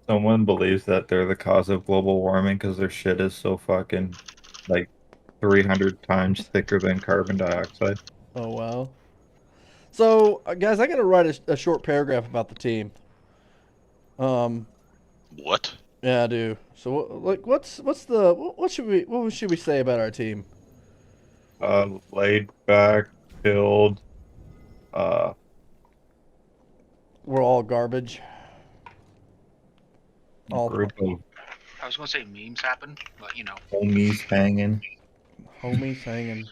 Someone believes that they're the cause of global warming because their shit is so fucking like 300 times thicker than carbon dioxide. Oh wow. So guys, I gotta write a short paragraph about the team. What? Yeah, I do. So what should we say about our team? Laid back, chilled. We're all garbage. All Group of I was gonna say memes happen, but you know. homies hanging. homies hanging.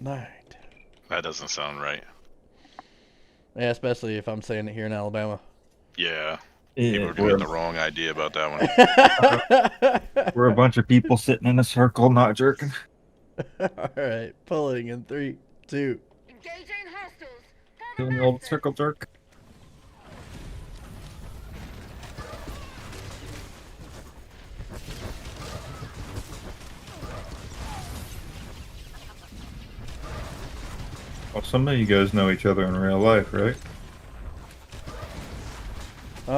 Night. That doesn't sound right. Yeah, especially if I'm saying it here in Alabama. Yeah. Yeah, People are getting the wrong idea about that one. we're a bunch of people sitting in a circle, not jerking. All right, pulling in 3, 2. Engaging hostiles for the Doing the old masters. circle jerk. Well, some of you guys know each other in real life, right? Me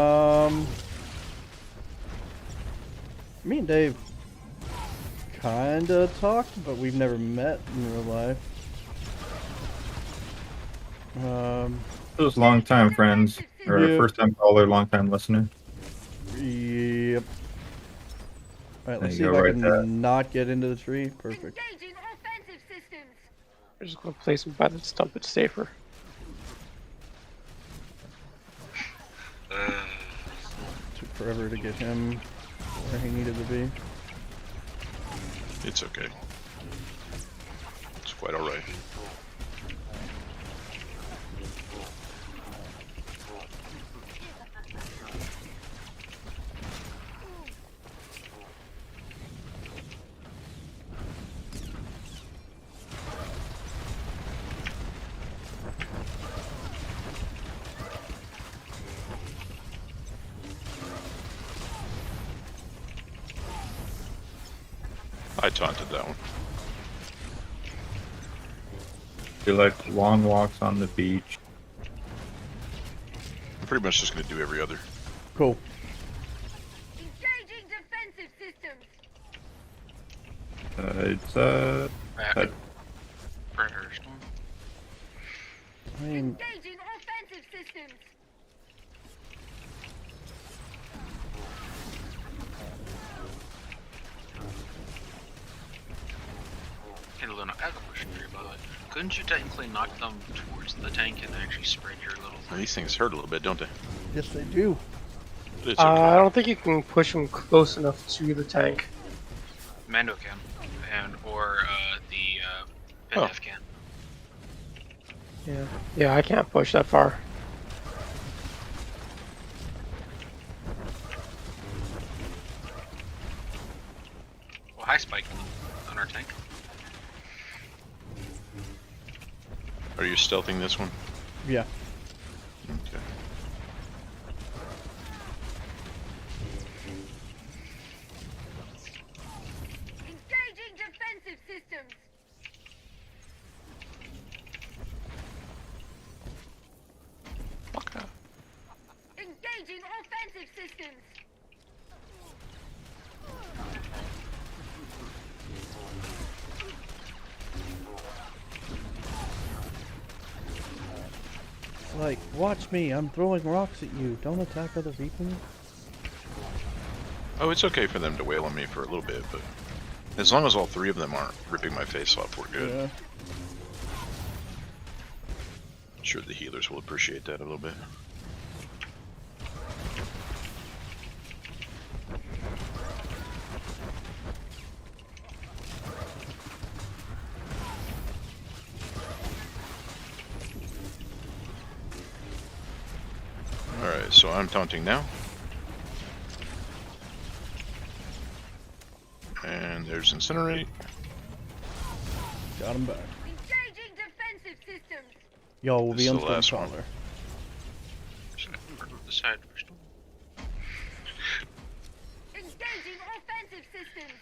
and Dave kinda talked, but we've never met in real life. Those long-time friends, or Yep. first-time caller, long-time listener. Yep. Alright, let's see There if you go, I right can there. not get into the tree. Perfect. Engaging offensive systems. I'm just gonna place him by the stump. It's safer. Took forever to get him where he needed to be. It's okay. It's quite alright. I taunted that one. You like long walks on the beach. I'm pretty much just gonna do every other. Cool. Engaging defensive systems. It's Back. Predator storm. I mean, Engaging offensive systems. Hey Luna, I have a question for you about it. Couldn't you technically knock them towards the tank and actually spread your little Well, these things hurt a little bit, don't they? yes they do. But it's okay. I don't think you can push him close enough to the tank. Mando can, and or the Pendef can. Yeah, I can't push that far. Well, high spike on our tank. Are you stealthing this one? Yeah. Okay. Engaging defensive systems. Okay. Engaging offensive systems. It's like, watch me, I'm throwing rocks at you. Don't attack other people. Oh, it's okay for them to wail on me for a little bit, but as long as all three of them aren't ripping my face off, we're good. Yeah. I'm sure the healers will appreciate that a little bit. Alright, so I'm taunting now. And there's Incinerate. Got him back. Engaging defensive systems. Yo, we'll This be is on the last one. Stormcaller. The side first. Engaging offensive systems.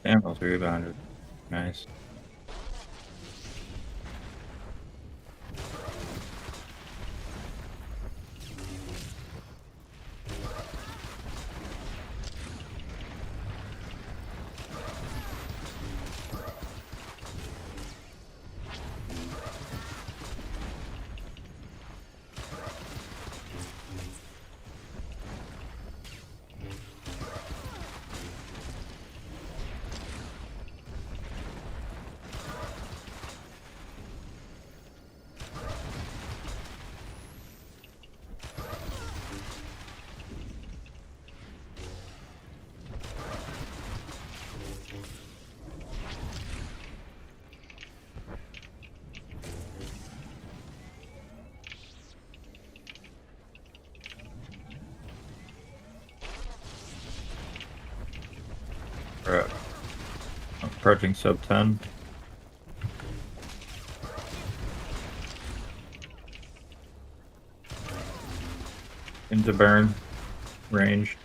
Damn, those rebounded. Nice. Approaching sub 10. Into burn. Range.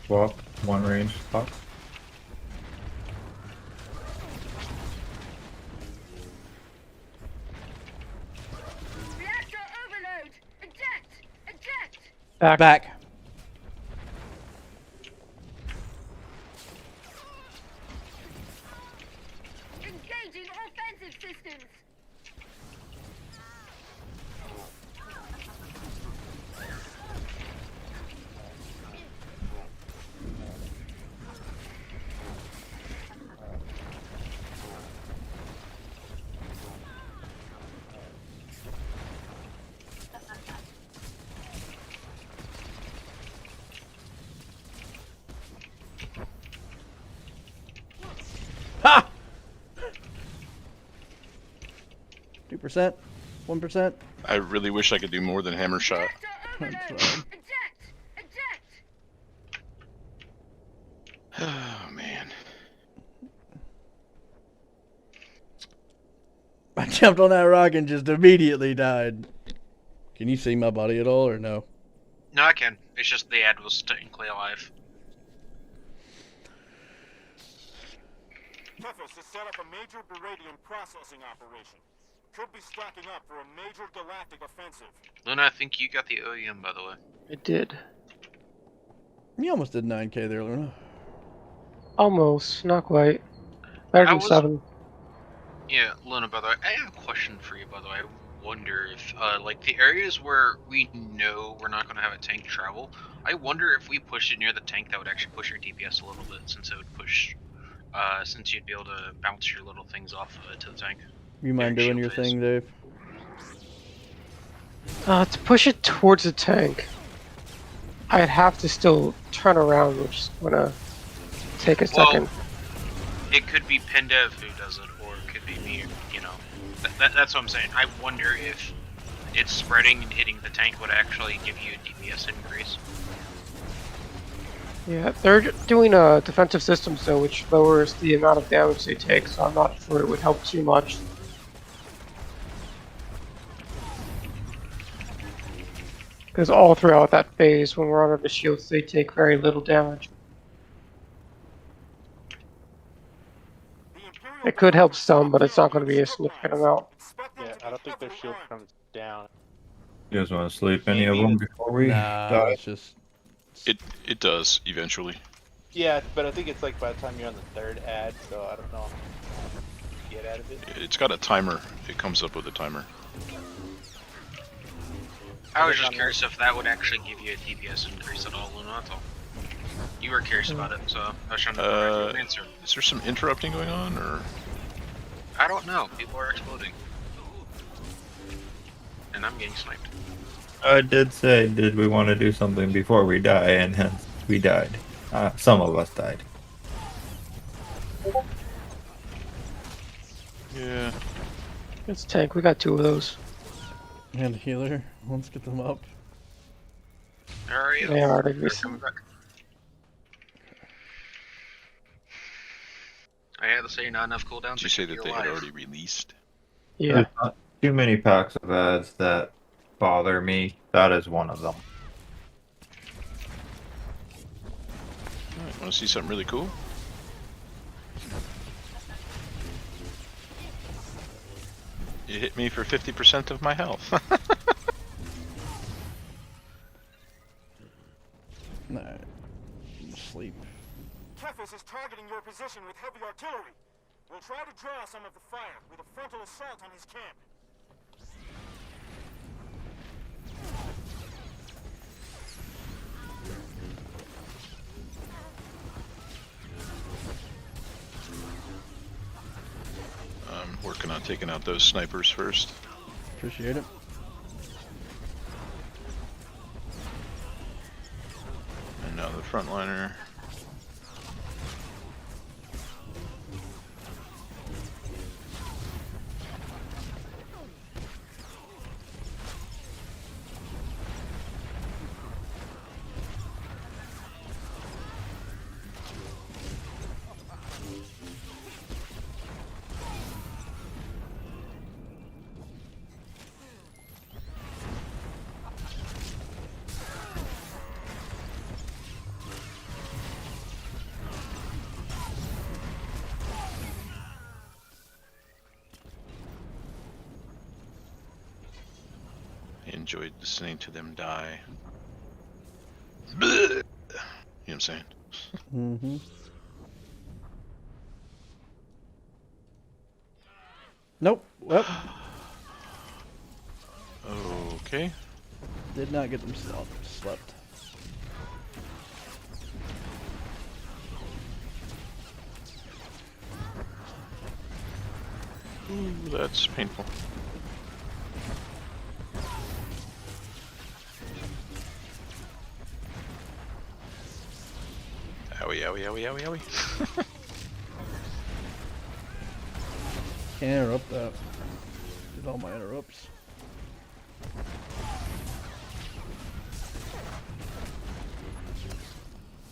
Swap. One range. Swap. Reactor overload! Eject! Eject! Back. Back. Engaging offensive systems! Ha! 2%, 1%. I really wish I could do more than hammer shot. Reactor I'm overload! trying. Eject! Eject! Oh man. I jumped on that rock and just immediately died. Can you see my body at all or no? No, I can. It's just the ad was technically alive. Kefis has set up a major Beradian processing operation. Could be stacking up for a major galactic offensive. Luna, I think you got the OEM, by the way. It did. You almost did 9K there, Luna. Almost. Not quite. Better I than was- 7. Yeah, Luna, by the way, I have a question for you, by the way. I wonder if, like, the areas where we know we're not going to have a tank travel, I wonder if we pushed it near the tank, that would actually push your DPS a little bit, since it would push, since you'd be able to bounce your little things off to the tank. You mind doing your shield phase. thing, Dave? To push it towards the tank, I'd have to still turn around, which is gonna take a second. It could be Pendev who does it, or it could be me, you know. That's what I'm saying. I wonder if it's spreading and hitting the tank would actually give you a DPS increase. Yeah, they're doing defensive systems though, which lowers the amount of damage they take, so I'm not sure it would help too much. Because all throughout that phase, when we're under the shields, they take very little damage. The Imperial It could help Battlefleet some, but it's not going to be a stabilized. significant amount. Expect them Yeah, to I be don't think their heavily shield armed. comes down. You guys want to sleep any of them before we Nah, die? it's just... It does eventually. Yeah, but I think it's like by the time you're on the third ad, so I don't know. Get out of it. It's got a timer. It comes up with a timer. I was just curious if that would actually give you a DPS increase at all, Luna, that's all. You were curious about it, so I was trying to provide you an answer. Is there some interrupting going on, or? I don't know. People are exploding. And I'm getting sniped. I did say, did we want to do something before we die, and hence we died. Some of us died. Yeah. It's tank, we got 2 of those. And healer, let's get them up. Where are you? They are already They're recent. coming back. I had to say not enough cooldowns. Did you say that they had already released? Yeah. There's not too many packs of ads that bother me. That is one of them. Alright, want to see something really cool? You hit me for 50% of my health. Nah, sleep. Kefis is targeting your position with heavy artillery. We'll try to draw some of the fire with a frontal assault on his camp. I'm working on taking out those snipers first. Appreciate it. And now the frontliner. enjoyed listening to them die. You know what I'm saying? Mm-hmm. Nope. Well, Okay. did not get them slept. Ooh, that's painful. Owie, owie, owie, owie, owie. Can't interrupt that. Did all my interrupts.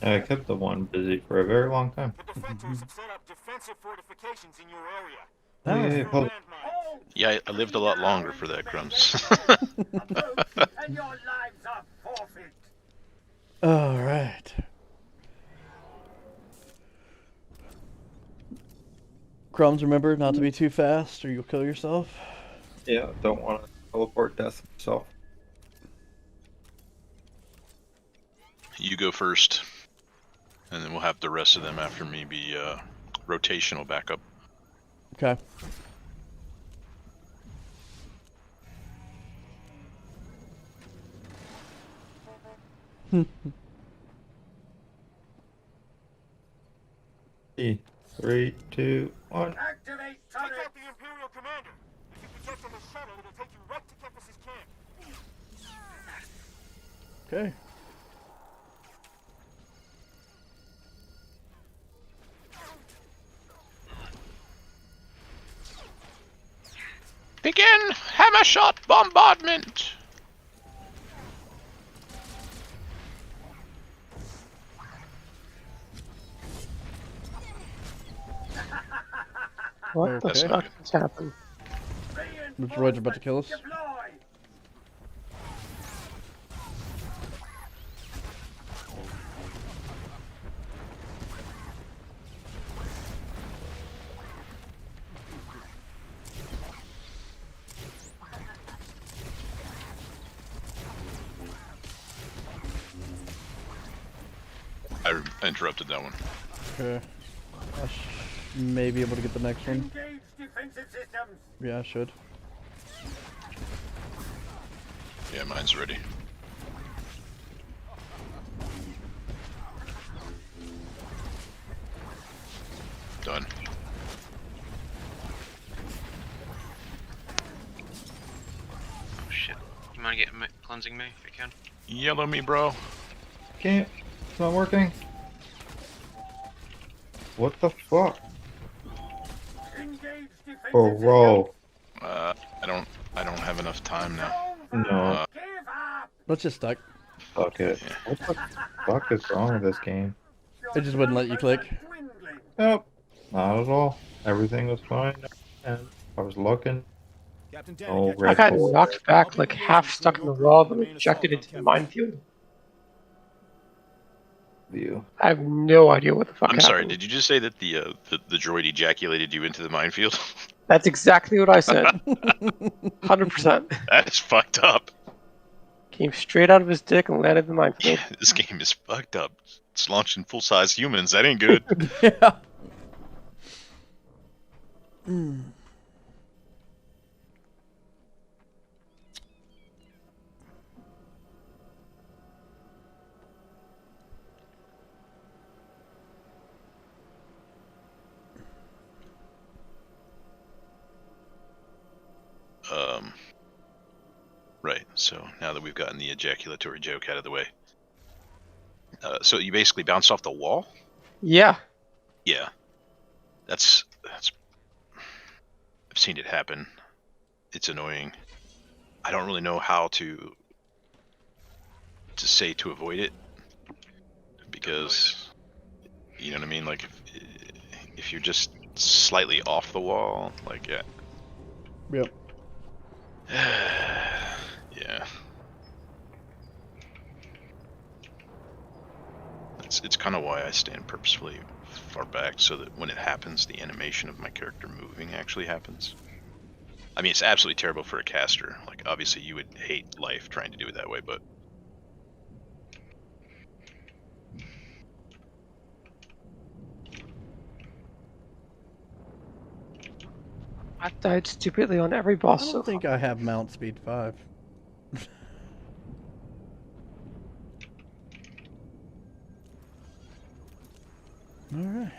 I kept the one busy for a very long time. The defectors have set up defensive fortifications in your area. Oh, yeah, hold- Landmines. Yeah, I lived a lot longer for that, Crumbs. And your lives are forfeit. All right. Crumbs, remember not to be too fast or you'll kill yourself. Yeah, don't want to teleport death myself. You go first, and then we'll have the rest of them after me be rotational backup. Okay. Three, two, one. Activate Take turret. out the Imperial commander. If you project on the shuttle, it'll take you right to Kepis' camp. Okay. Begin hammer shot bombardment. What the Okay. fuck has happened? The droids are about to kill us. Deploy. I interrupted that one. Okay. I may be able to get the next one. Engage defensive systems. Yeah, I should. Yeah, mine's ready. Done. Oh shit. You mind getting cleansing me if you can? Yellow me, bro. Can't. It's not working. What the fuck? Engage defensive Bro. I don't have enough time now. No. Give up. Let's just stuck. Fuck it. What the fuck is wrong with this game? It just wouldn't let you click. Dwindling. Nope. Not at all. Everything was fine. And I was looking. Captain Oh, Danik, red I got bull. knocked back like half stuck in the wall, then ejected into the minefield. View. I have no idea what the fuck I'm happened. sorry, did you just say that the droid ejaculated you into the minefield? That's exactly what I said. 100%. That is fucked up. Came straight out of his dick and landed in the minefield. Yeah, this game is fucked up. It's launching full-size humans. That ain't good. Yeah. Right, so now that we've gotten the ejaculatory joke out of the way. So you basically bounced off the wall? Yeah. Yeah. That's I've seen it happen. It's annoying. I don't really know how to say to avoid it. Because you know what I mean? Like if you're just slightly off the wall, like yeah. Yep. Yeah. It's kind of why I stand purposefully far back, so that when it happens, the animation of my character moving actually happens. I mean, it's absolutely terrible for a caster. Like, obviously, you would hate life trying to do it that way, but I died stupidly on every boss I so don't think far. I have mount speed 5. Alright.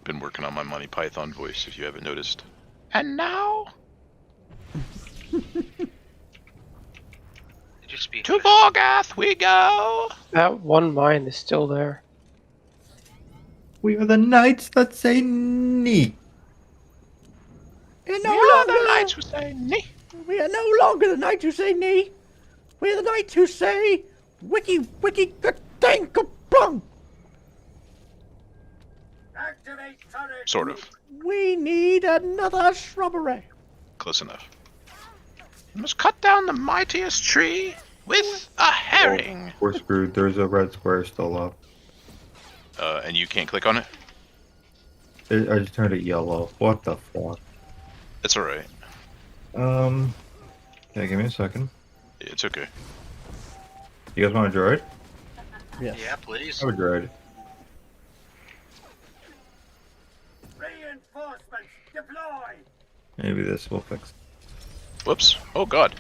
been working on my Monty Python voice, if you haven't noticed. And now, Just be to Vorgath we go! That one mine is still there. We are the knights that say "nee." We are We are the knights who say nee. We are no longer the knights who say nee. We are the knights who say wiki wiki dang kaplum. Activate turret. Sort of. We need another shrubbery. Close enough. You must cut down the mightiest tree with a herring. We're screwed. There's a red square still up. And you can't click on it? I just turned it yellow. What the fuck? It's alright. Yeah, give me a second. It's okay. You guys want a droid? Yes. Yeah, please. I have a droid. Reinforcements deploy. Maybe this will fix it. Whoops. Oh god.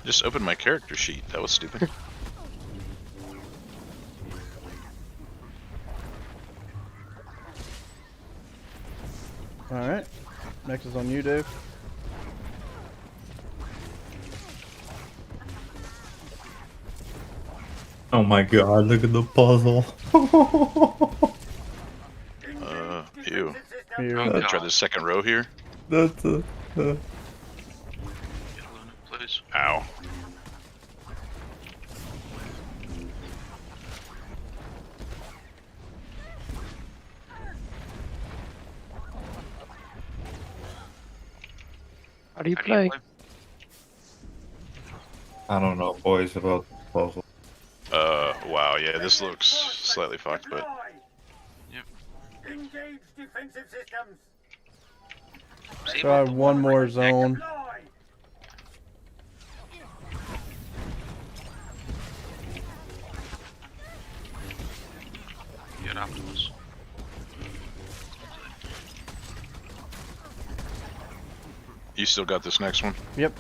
Just opened my character sheet. That was stupid. Alright. Next is on you, Dave. Oh my god, look at the puzzle. Ew. Here. Oh, Try the second row here. That's a... Get Luna, please. Ow. How do you How do play? you play? I don't know, boys, about the puzzle. Wow, yeah, this looks slightly fucked, but Engage defensive systems. See, So I have one more zone. Deploy. Get Optimus. you still got this next one? Yep.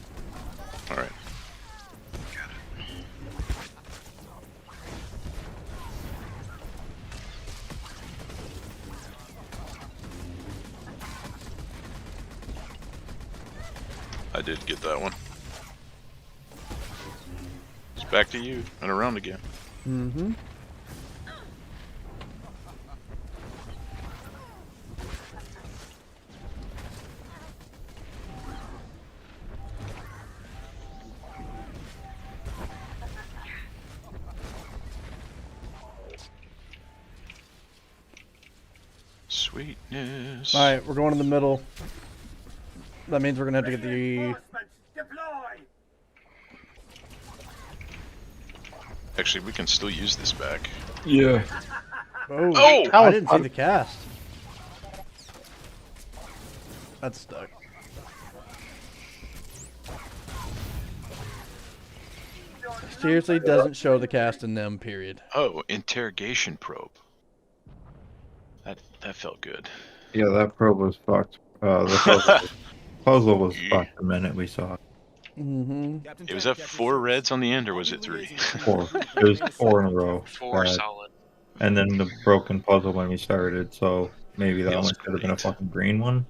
Alright. I did get that one. It's back to you and around again. Mm-hmm. Sweetness. Alright, we're going in the middle. That means we're gonna have to get the... Reinforcements deploy. Actually, we can still use this back. Yeah. Oh! Oh! I didn't see the cast. That's stuck. Seriously doesn't show the cast in NiM, period. Oh, interrogation probe. That felt good. Yeah, that probe was fucked. The puzzle was fucked the minute we saw it. Mm-hmm. It was that 4 reds on the end, or was it 3? 4. It was 4 in a row. 4 Bad. solid. And then the broken puzzle when we started, so maybe that Feels one should have been a great. fucking green one.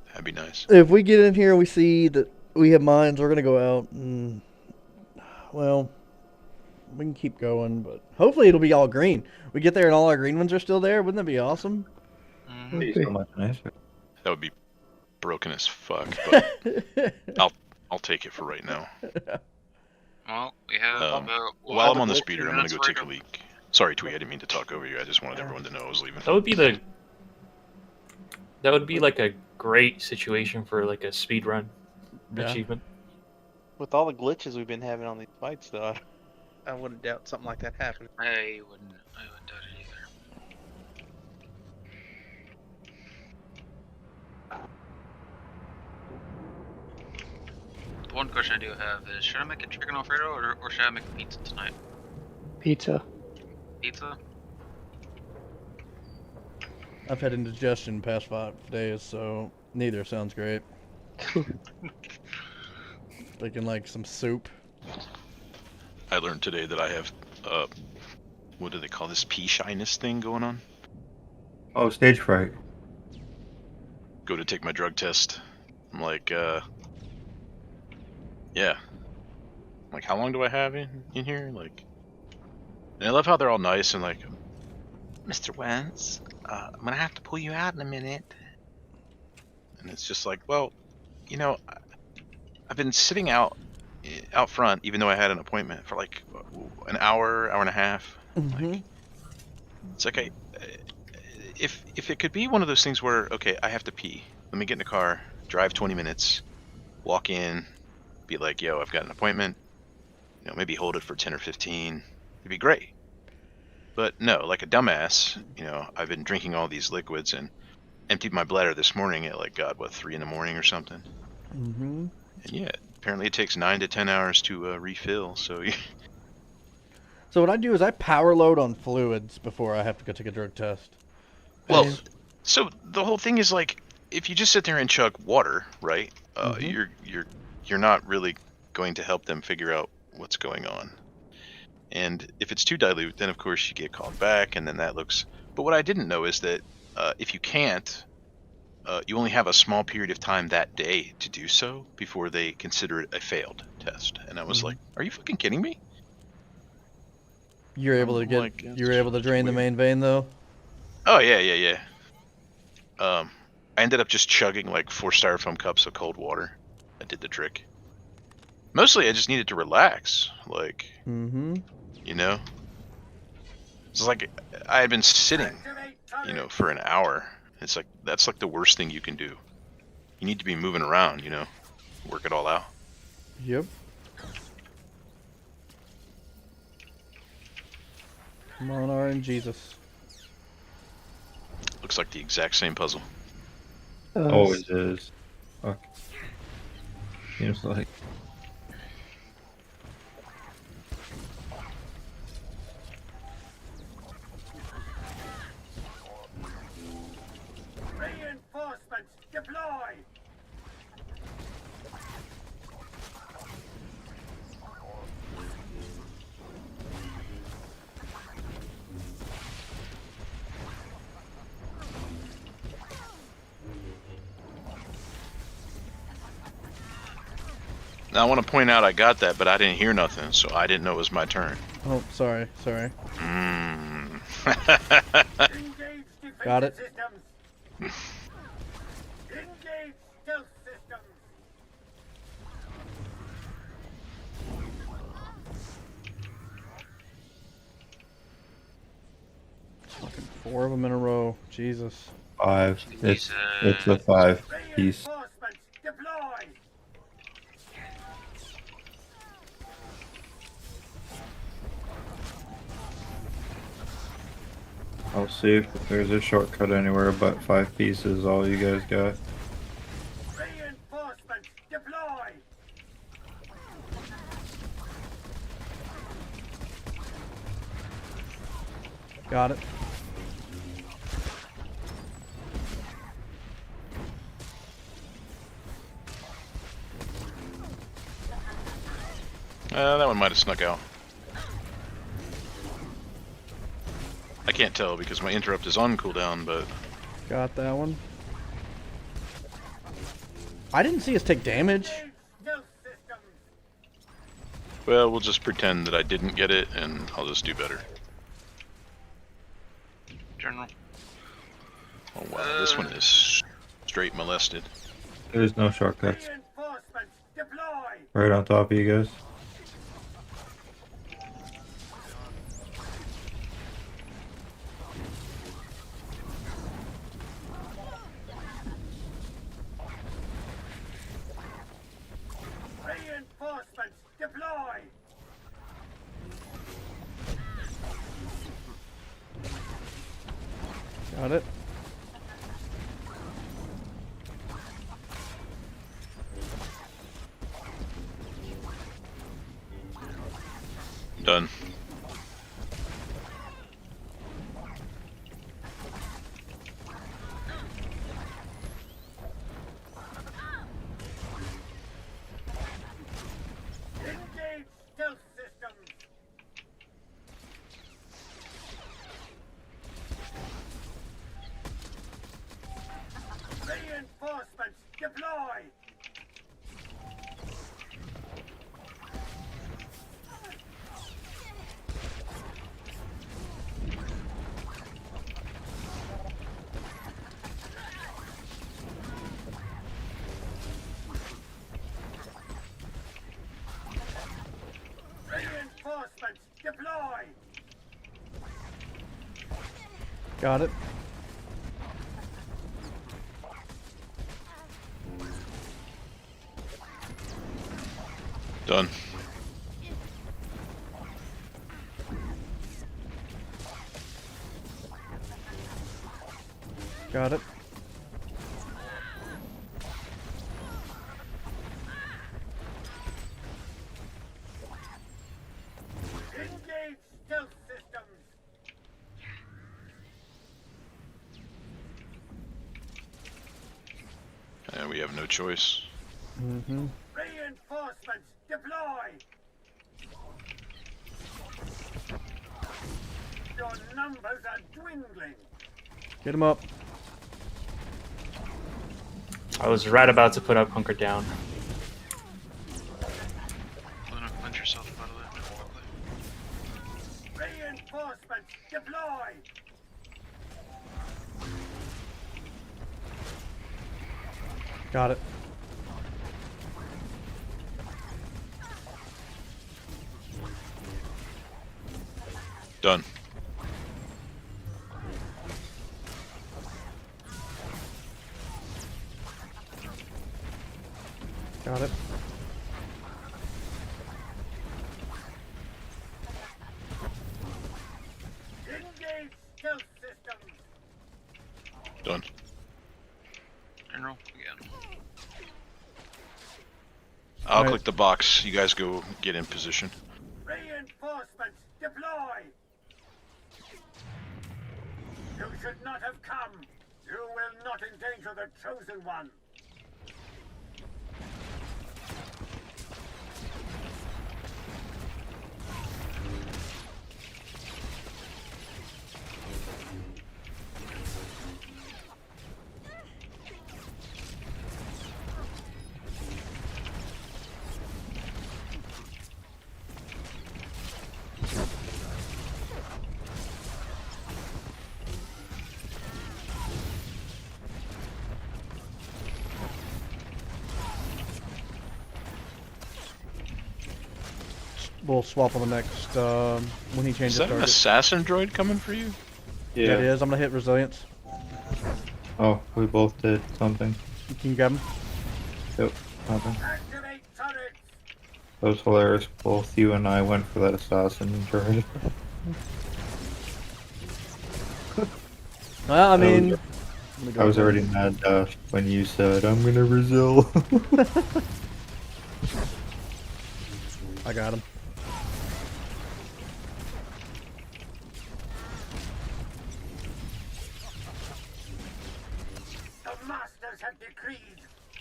That'd be nice. If we get in here and we see that we have mines, we're gonna go out and... Well, we can keep going, but hopefully it'll be all green. We get there and all our green ones are still there. Wouldn't that be awesome? Mhm. It'd be so much nicer. That would be broken as fuck, but I'll take it for right now. Well, we have While I'm on the 15 speeder, I'm gonna go minutes take a right leak. Sorry, Twee, I didn't mean to talk over you. I just wanted everyone to know I was leaving. That would be like a great situation for like a speed run Yeah. achievement. With all the glitches we've been having on these fights, though, I wouldn't doubt something like that happening. I wouldn't doubt it either. one question I do have is: should I make a chicken Alfredo or should I make a pizza tonight? Pizza. Pizza. I've had indigestion past 5 days, so neither sounds great. Thinking like some soup. I learned today that I have, what do they call this pea shyness thing going on? Oh, stage fright. Go to take my drug test. I'm like, yeah. Like, how long do I have in here? Like, and I love how they're all nice and like, Mr. Wentz, I'm gonna have to pull you out in a minute. And it's just like, well, you know, I've been sitting out front, even though I had an appointment for like an hour and a half. Like, it's like if it could be one of those things where, okay, I have to pee. Let me get in the car, drive 20 minutes, walk in, be like, yo, I've got an appointment. You know, maybe hold it for 10 or 15. It'd be great. But no, like a dumbass, you know, I've been drinking all these liquids and emptied my bladder this morning at like, God, what, 3 in the morning or something? Mm-hmm. And yeah, apparently it takes 9 to 10 hours to refill, so... So what I do is I power load on fluids before I have to go take a drug test. Well, so the whole thing is like, if you just sit there and chug water, right, you're not really going to help them figure out what's going on. And if it's too dilute, then of course you get called back, and then that looks... But what I didn't know is that if you can't, you only have a small period of time that day to do so before they consider it a failed test. And I was like, are you fucking kidding me? You're able to get you're able to drain the main vein though? Oh yeah. I ended up just chugging like 4 styrofoam cups of cold water. I did the trick. Mostly I just needed to relax, like, you know? It's like I had been sitting, you know, for an hour. It's like, that's like the worst thing you can do. You need to be moving around, you know, work it all out. Yep. Come on, RNGesus. Looks like the exact same puzzle. Always is. Fuck. Seems like. Reinforcements deploy! Now I want to point out I got that, but I didn't hear nothing, so I didn't know it was my turn. Oh, sorry. Got it. Engage stealth systems. Fucking 4 of them in a row. Jesus. 5. It's a 5 piece. Reinforcements deploy! I'll see if there's a shortcut anywhere, but 5 pieces all you guys got. Reinforcements deploy! Got it. That one might have snuck out. I can't tell because my interrupt is on cooldown, but... Got that one. I didn't see us take damage. Well, we'll just pretend that I didn't get it, and I'll just do better. General. Oh wow, this one is straight molested. There's no shortcuts. Reinforcements deploy! Right on top of you guys. Reinforcements deploy! Got it. Got it. Done. Got it. Engage stealth systems. And we have no choice. Mm-hmm. Reinforcements deploy. Your numbers are dwindling. Get him up. I was right about to put up Hunker Down. Luna, cleanse yourself, by the way. Reinforcements deploy. Got it. Done. Got it. Engage stealth systems. Done. General, again. I'll Alright. click the box. You guys go get in position. Reinforcements deploy. You should not have come. You will not endanger the chosen one. We'll swap on the next when he Is changes that an target. assassin droid coming for you? Yeah, it is. I'm gonna hit resilience. Oh, we both did something. You can get him. Yep, nothing. Activate turrets. That was hilarious. Both you and I went for that assassin droid. Well, I mean, I was already mad when you said, I'm gonna resil. I got him. The masters have decreed.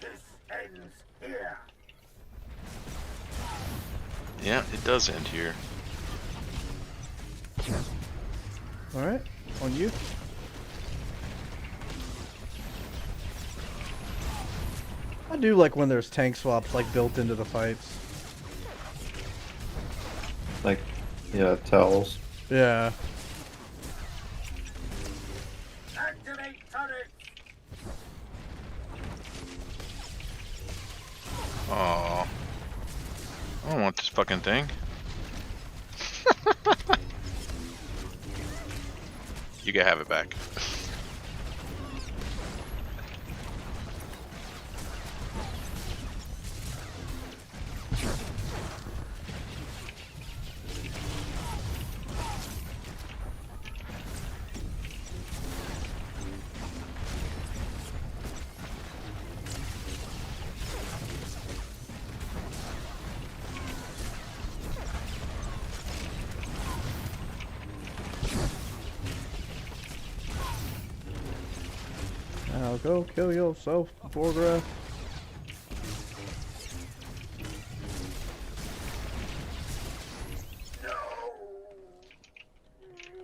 This ends here. Yeah, it does end here. All right, on you. I do like when there's tank swaps like built into the fights. Like, yeah, tells. Yeah. Activate turrets. Aww. I don't want this fucking thing. You can have it back. Now go kill yourself, Borgraph.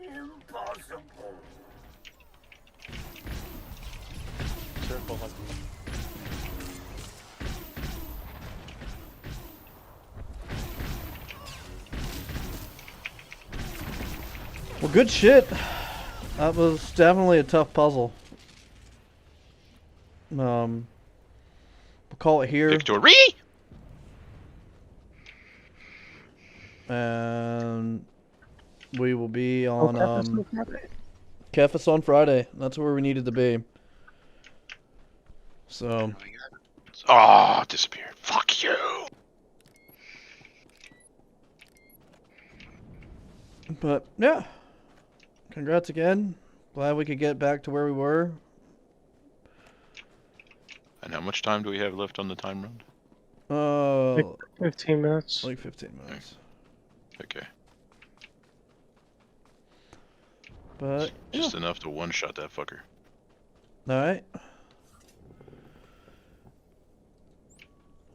Impossible. Circle like Well, good shit. That was definitely a tough puzzle. We'll call it here. Victory! And we will be on Kefis on Friday. That's where we needed to be. So, Oh, disappeared. Fuck you. but yeah. Congrats again. Glad we could get back to where we were. And how much time do we have left on the time run? Like 15 minutes. Like 15 minutes. Okay. But Just enough to one-shot that fucker. Alright.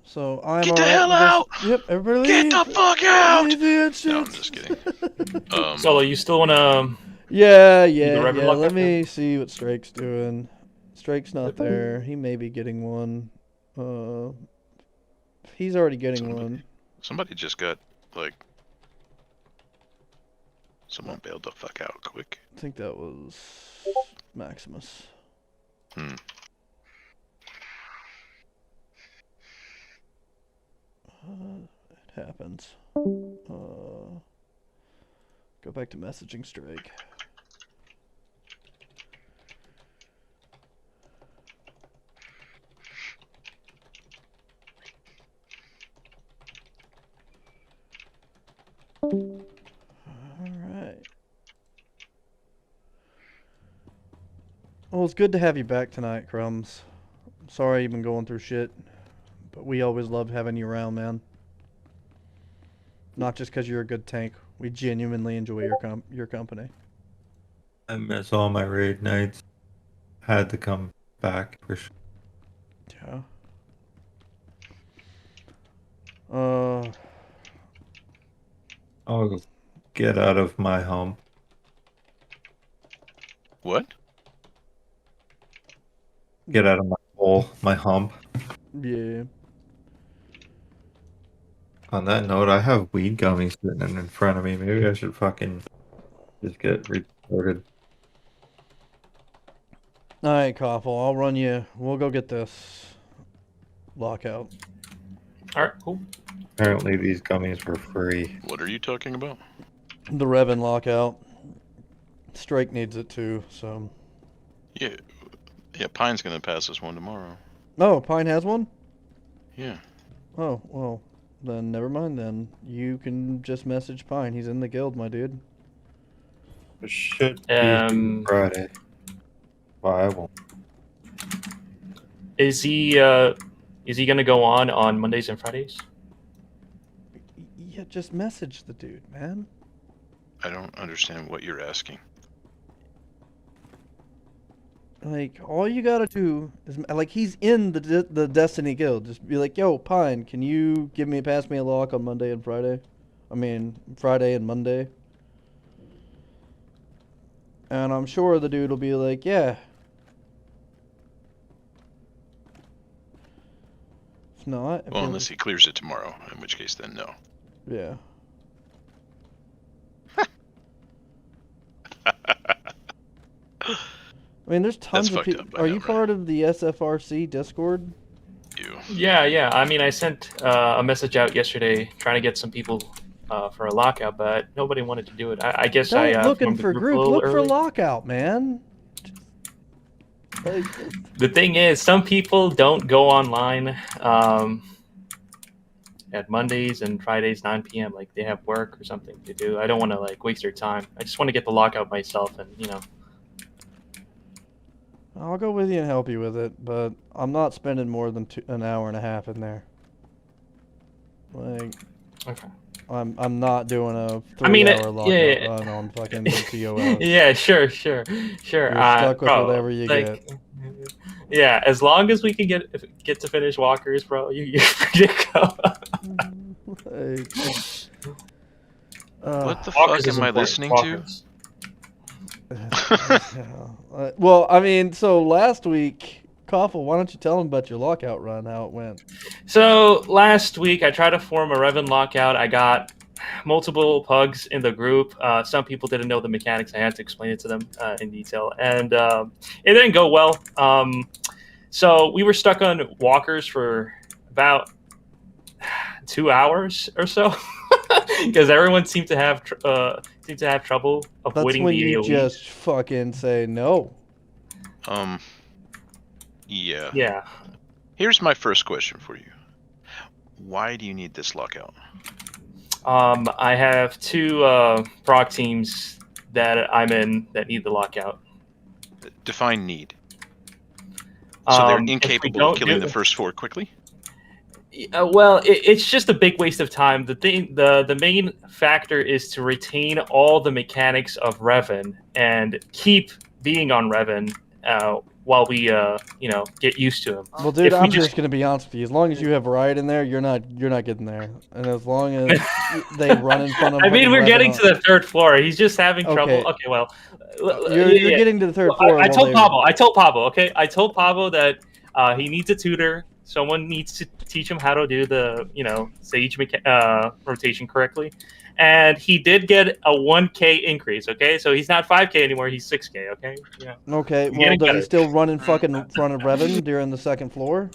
So I'm Get the alright hell with this. out! Yep, everybody Get leave. the fuck out! Leave the No, I'm entrance. just kidding. Solo, you still wanna? Yeah. Reverend lock Let up me see what Strake's doing. Strake's not there. He may be getting one. He's already getting one. Somebody just got, like... Someone bailed the fuck out quick. I think that was Maximus. Hmm. It happens. Go back to messaging Strike. Alright. Well, it's good to have you back tonight, Crumbs. Sorry you've been going through shit, but we always love having you around, man. Not just because you're a good tank. We genuinely enjoy your company. I miss all my raid nights. Had to come back for sure. Yeah. I'll get out of my hump. What? Get out of my hole, my hump. Yeah. On that note, I have weed gummies sitting in front of me. Maybe I should fucking just get reported. Alright, Koffel, I'll run you. We'll go get this lockout. Alright, cool. Apparently these gummies were free. What are you talking about? The Revan lockout. Strike needs it too, so. Yeah, Pine's gonna pass us one tomorrow. Oh, Pine has one? Yeah. Oh, well, then never mind then. You can just message Pine. He's in the guild, my dude. It should be Friday. Well, I won't. Is he gonna go on Mondays and Fridays? Yeah, just message the dude, man. I don't understand what you're asking. Like, all you gotta do is, like, he's in the Destiny guild. Just be like, yo, Pine, can you pass me a lock on Monday and Friday? I mean, Friday and Monday. And I'm sure the dude will be like, yeah. If not... Well, unless he clears it tomorrow, in which case then no. Yeah. I mean, there's tons of people. Are you part of the SFRC Discord? Yeah. I mean, I sent a message out yesterday trying to get some people for a lockout, but nobody wanted to do it. I guess Don't I looking for group. Look for lockout, man. Like, the thing is, some people don't go online at Mondays and Fridays 9 p.m. Like they have work or something to do. I don't want to like waste their time. I just want to get the lockout myself, and you know. I'll go with you and help you with it, but I'm not spending more than an hour and a half in there. Like, okay. I'm not doing a 3-hour lockout run on fucking TOS. Yeah, sure. You're stuck with whatever you get. Yeah, as long as we can get to finish walkers, bro, you're free to go. What the fuck am I listening to? Well, I mean, so last week, Koffel, why don't you tell him about your lockout run, how it went? So last week, I tried to form a Revan lockout. I got multiple pugs in the group. Some people didn't know the mechanics. I had to explain it to them in detail, and it didn't go well. So we were stuck on walkers for about 2 hours or so. because everyone seemed to have trouble That's avoiding when the you AOE. just fucking say no. Yeah. Yeah. Here's my first question for you. Why do you need this lockout? I have two Prog teams that I'm in that need the lockout. Define need. So they're If we incapable don't of killing do- the first 4 quickly? Well, it's just a big waste of time. The main factor is to retain all the mechanics of Revan and keep being on Revan while we get used to him. Well, dude, If we I'm just gonna be honest with you. As long as you have Riot in there, you're not getting there. And as long as they run in front of. I mean, fucking we're Revan getting on- to the third floor. He's just having trouble. Okay. Okay, well, You're getting to the third floor. I while told they- Pablo. I told Pablo. Okay, I told Pablo that he needs a tutor. Someone needs to teach him how to do the sage rotation correctly. And he did get a 1K increase. Okay, so he's not 5K anymore. He's 6K. Okay. Yeah. Okay. He's Well, getting does he better. still run in fucking front of Revan during the second floor?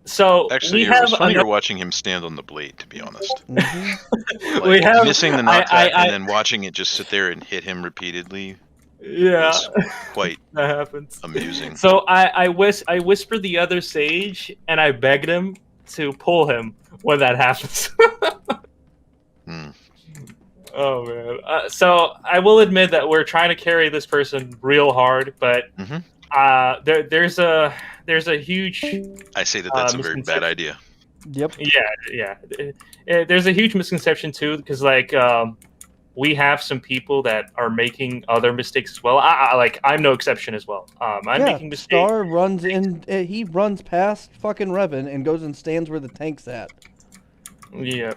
So Actually, we it was have funnier another- watching him stand on the blade, to be honest. Mhm. We have- missing the I- knockback I- and then watching it just sit there and hit him repeatedly. Yeah, was quite that happens. amusing. So I whispered the other sage and I begged him to pull him when that happens. Hmm. Oh man. So I will admit that we're trying to carry this person real hard, but there's a huge. I say that that's a very bad misconception. idea. Yep. Yeah. There's a huge misconception too, because we have some people that are making other mistakes as well. I'm no exception as well. I'm making mistakes. Star runs in. He runs past fucking Revan and goes and stands where the tank's at. Yeah.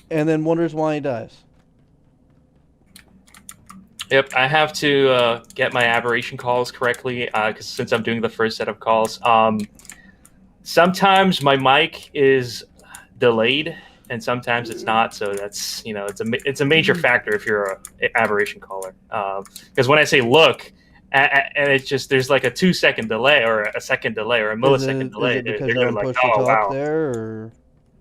And then wonders why he dies. Yep, I have to get my aberration calls correctly because since I'm doing the first set of calls, sometimes my mic is delayed and sometimes it's not. So that's it's a major factor if you're an aberration caller. Because when I say look, and it's just there's like a 2-second delay or a second delay or a millisecond delay. Is it because they're you're going on like, push to oh talk wow. there, or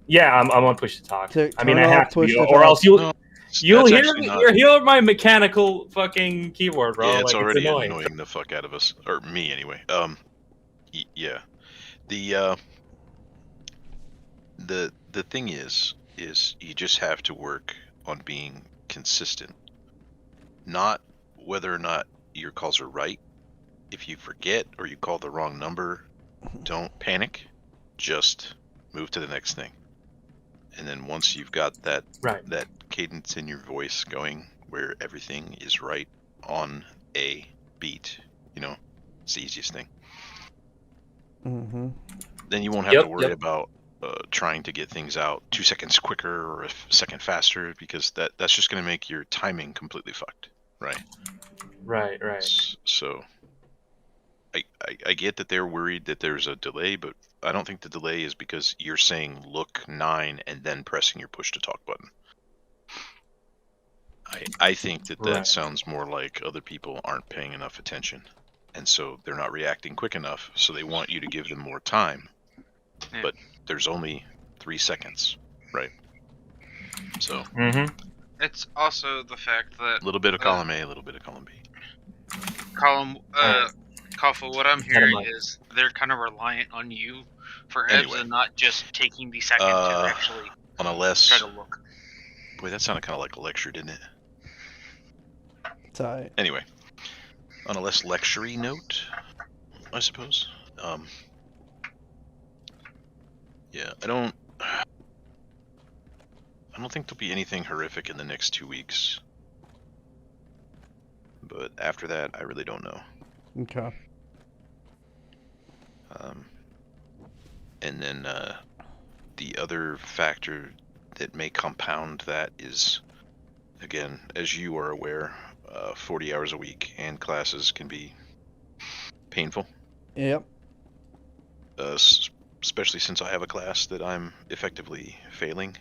Yeah, I'm on push to talk. I mean, turn I off have to push be, to or talk. else you'll No, you'll that's hear actually me. not- You'll hear my mechanical fucking keyboard, bro. Yeah, it's like, already annoying. annoying the fuck out of us, or me anyway. Yeah, the thing is you just have to work on being consistent, not whether or not your calls are right. If you forget or you call the wrong number, don't panic. Just move to the next thing. And then once you've got that cadence in your voice going where everything is right on a beat, it's the easiest thing. Mm-hmm. Then you won't have to worry about trying to get things out 2 seconds quicker or a second faster, because that's just going to make your timing completely fucked, right? Right. So I get that they're worried that there's a delay, but I don't think the delay is because you're saying look 9 and then pressing your push to talk button. I think that sounds more like other people aren't paying enough attention, and so they're not reacting quick enough, so they want you to give them more time. Yeah. But there's only 3 seconds, right? So It's also the fact that a little bit of column A, a little bit of column B. Kaffa, what I'm hearing is they're kind of reliant on you for EBS Anyway. and not just taking the second to actually on a less try to look. Boy, that sounded kind of like a lecture, didn't it? Tight. Anyway, on a less lecture-y note, I suppose. Yeah, I don't think there'll be anything horrific in the next 2 weeks. But after that, I really don't know. Okay. And then the other factor that may compound that is, again, as you are aware, 40 hours a week and classes can be painful. Yep. Especially since I have a class that I'm effectively failing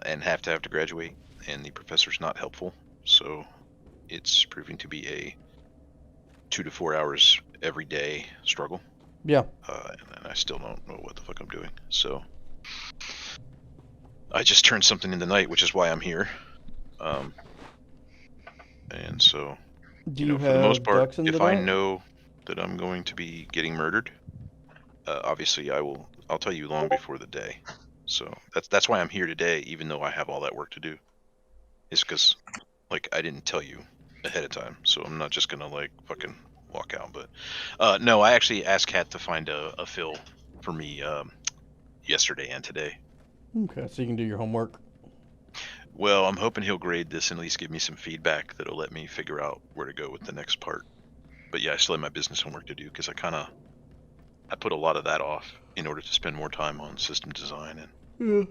and have to graduate, and the professor's not helpful. So it's proving to be a 2 to 4 hours every day struggle. Yeah. And I still don't know what the fuck I'm doing. So I just turned something in the night, which is why I'm here. And so, Do you for the most have part, ducks in if I tonight? know that I'm going to be getting murdered, obviously I'll tell you long before the day. So that's why I'm here today, even though I have all that work to do. It's because, like, I didn't tell you ahead of time, so I'm not just gonna like fucking walk out. But no, I actually asked Kat to find a fill for me yesterday and today. Okay, so you can do your homework. Well, I'm hoping he'll grade this and at least give me some feedback that'll let me figure out where to go with the next part. But yeah, I still have my business homework to do because I put a lot of that off in order to spend more time on system design, and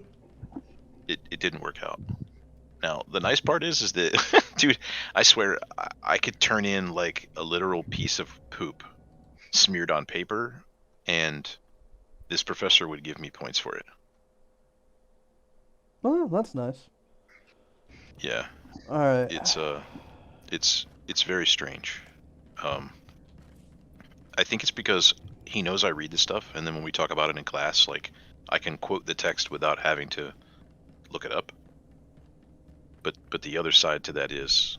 it didn't work out. Now, the nice part is that, dude, I swear, I could turn in like a literal piece of poop smeared on paper, and this professor would give me points for it. Oh, that's nice. Yeah. All right. It's very strange. I think it's because he knows I read this stuff, and then when we talk about it in class, like, I can quote the text without having to look it up. But the other side to that is,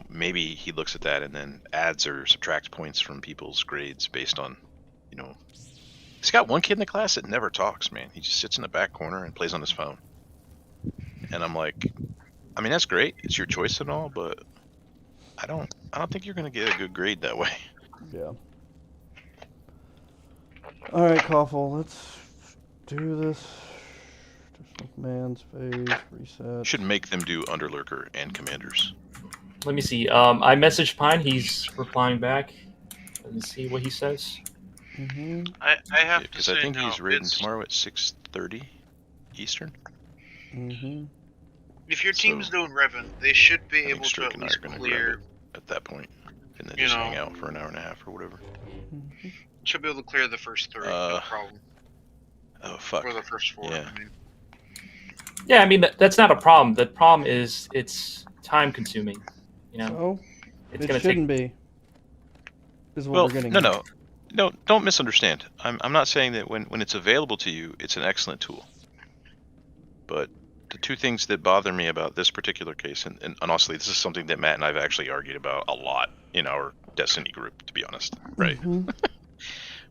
maybe he looks at that and then adds or subtracts points from people's grades based on, he's got one kid in the class that never talks, man. He just sits in the back corner and plays on his phone. And I'm like, I mean, that's great. It's your choice and all, but I don't think you're gonna get a good grade that way. Yeah. All right, Koffel, let's do this. Just command space reset. Should make them do Underlurker and Commanders. Let me see. I messaged Pine. He's replying back. Let me see what he says. I have to because say I think no, he's raiding it's- tomorrow at 6:30 Eastern. If your team's doing Revan, they should be able to Strick at and I are least going to clear. grab it at that point, and then You just know. hang out for an hour and a half or whatever. Should be able to clear the first three, no problem. Oh fuck. Or the first four. Yeah. I mean. Yeah, I mean that's not a problem. The problem is it's time consuming. Oh, it's it gonna shouldn't be. Is what Well, we're getting. no, don't misunderstand. I'm not saying that when it's available to you, it's an excellent tool. But the two things that bother me about this particular case, and honestly, this is something that Matt and I've actually argued about a lot in our Destiny group, to be honest. Right?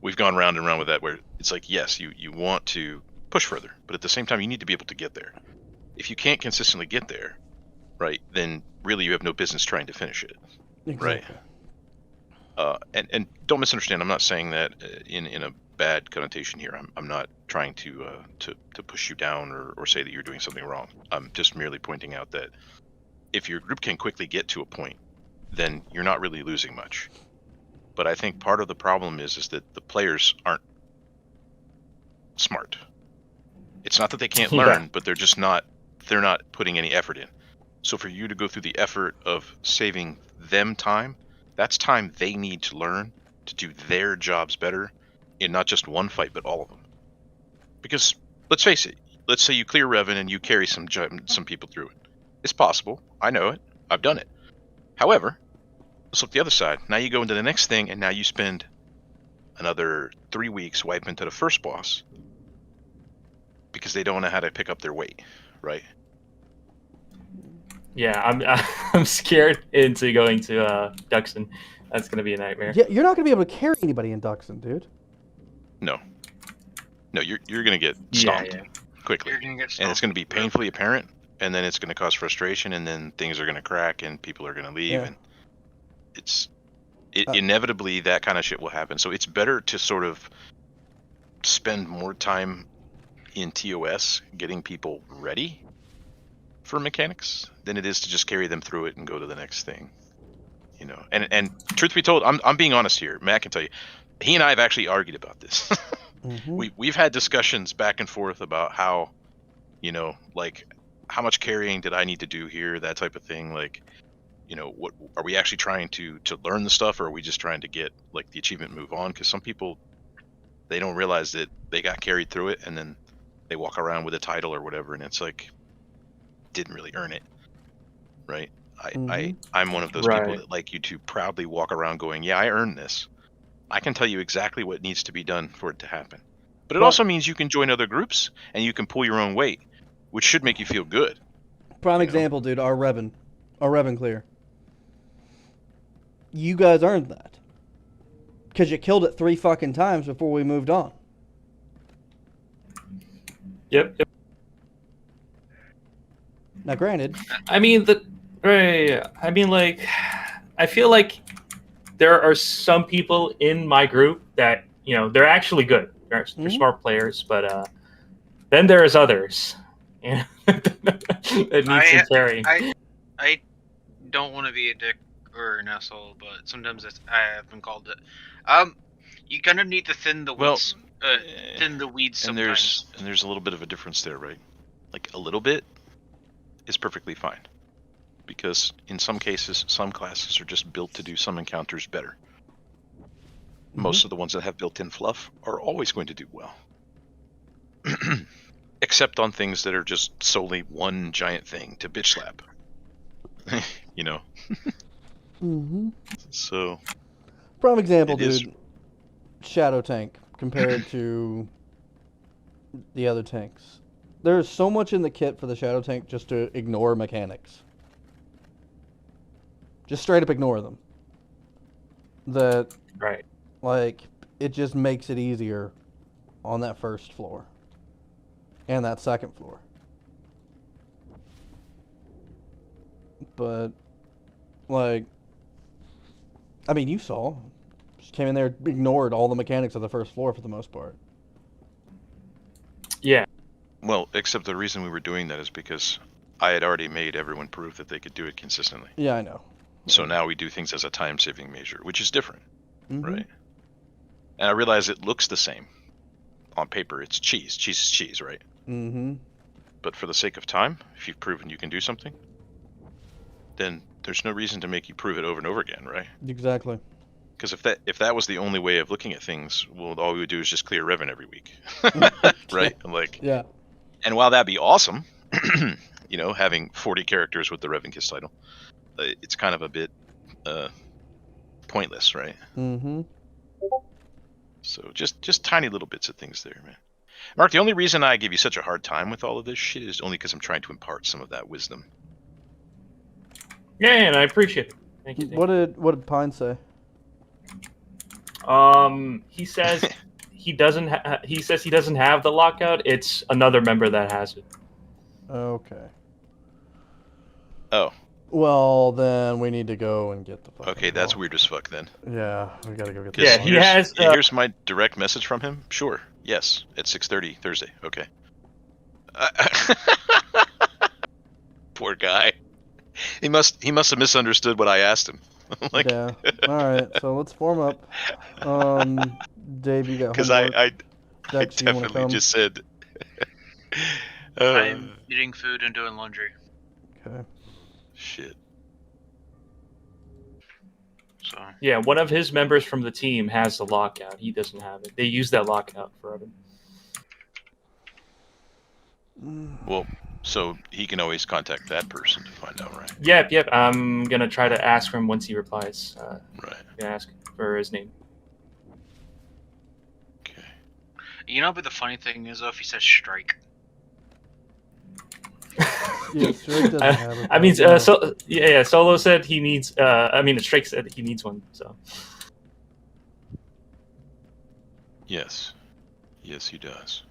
We've gone round and round with that, where it's like, yes, you want to push further, but at the same time, you need to be able to get there. If you can't consistently get there, right, then really you have no business trying to finish it. Exactly. Right? And don't misunderstand. I'm not saying that in a bad connotation here. I'm not trying to push you down or say that you're doing something wrong. I'm just merely pointing out that if your group can quickly get to a point, then you're not really losing much. But I think part of the problem is that the players aren't smart. It's not that they can't learn, but they're not putting any effort in. So for you to go through the effort of saving them time, that's time they need to learn to do their jobs better in not just one fight, but all of them. Because let's face it, let's say you clear Revan and you carry some people through it. It's possible. I know it. I've done it. However, let's look the other side. Now you go into the next thing, and now you spend another 3 weeks wiping to the first boss because they don't know how to pick up their weight, right? Yeah, I'm scared into going to Duxton. That's gonna be a nightmare. Yeah, you're not gonna be able to carry anybody in Duxton, dude. No, you're gonna get stomped quickly, and it's gonna be painfully apparent, and then it's gonna cause frustration, and then things are gonna crack, and people are gonna leave, and inevitably that kind of shit will happen. So it's better to sort of spend more time in TOS getting people ready for mechanics than it is to just carry them through it and go to the next thing. And truth be told, I'm being honest here. Matt can tell you, he and I have actually argued about this. We've had discussions back and forth about how, like, how much carrying did I need to do here, that type of thing. Like, what are we actually trying to learn the stuff, or are we just trying to get like the achievement, move on? Because some people, they don't realize that they got carried through it, and then they walk around with a title or whatever, and it's like, didn't really earn it, right? I'm one of those people that like you to proudly walk around going, yeah, I earned this. I can tell you exactly what needs to be done for it to happen. But it also means you can join other groups and you can pull your own weight. which should make you feel good. Prime You know? example, dude. Our Revan clear. You guys earned that because you killed it 3 fucking times before we moved on. Yep. Now, granted, I mean I mean, like, I feel like there are some people in my group that they're actually good. They're smart players, but then there's others, that need some carry. I don't want to be a dick or an asshole, but sometimes I have been called it. You kind of need to thin the weeds. Thin the weeds sometimes. And there's a little bit of a difference there, right? Like a little bit is perfectly fine, because in some cases, some classes are just built to do some encounters better. Most of the ones that have built-in fluff are always going to do well. Except on things that are just solely one giant thing to bitch slap. You know? So... prime example, dude. Shadow tank compared to the other tanks. There's so much in the kit for the Shadow tank just to ignore mechanics. Just straight up ignore them. That... Right. Like, it just makes it easier on that first floor. And that second floor. But, like... I mean, you saw. Just came in there, ignored all the mechanics of the first floor for the most part. Yeah. Well, except the reason we were doing that is because I had already made everyone prove that they could do it consistently. Yeah, I know. So now we do things as a time-saving measure, which is different, right? And I realize it looks the same. On paper, it's cheese. Cheese is cheese, right? But for the sake of time, if you've proven you can do something, then there's no reason to make you prove it over and over again, right? Exactly. Because if that was the only way of looking at things, well, all we would do is just clear Revan every week, right? Yeah. And while that'd be awesome, having 40 characters with the Revan Kiss title, it's kind of a bit pointless, right? So just tiny little bits of things there, man. Mark, the only reason I give you such a hard time with all of this shit is only because I'm trying to impart some of that wisdom. Yeah, and I appreciate it. Thank you. What did Pine say? He says he doesn't. He says he doesn't have the lockout. It's another member that has it. Okay. Oh. Well, then we need to go and get the fucking Okay, that's weird as fuck then. Yeah, we gotta go get the he has. Here's my direct message from him. Sure. Yes. At 6:30 Thursday. Okay. Poor guy. He must have misunderstood what I asked him. Yeah. All right. So let's form up. Dave, you got. Because I definitely just said. I'm eating food and doing laundry. Okay. Shit. So. Yeah, one of his members from the team has the lockout. He doesn't have it. They use that lockout forever. Well, so he can always contact that person to find out, right? Yep. I'm gonna try to ask him once he replies. Right. I'm gonna ask for his name. Okay. But the funny thing is, though, if he says strike. Yeah, Strike doesn't have it. I mean, Solo said he needs. Strike said he needs one. So. Yes, he does.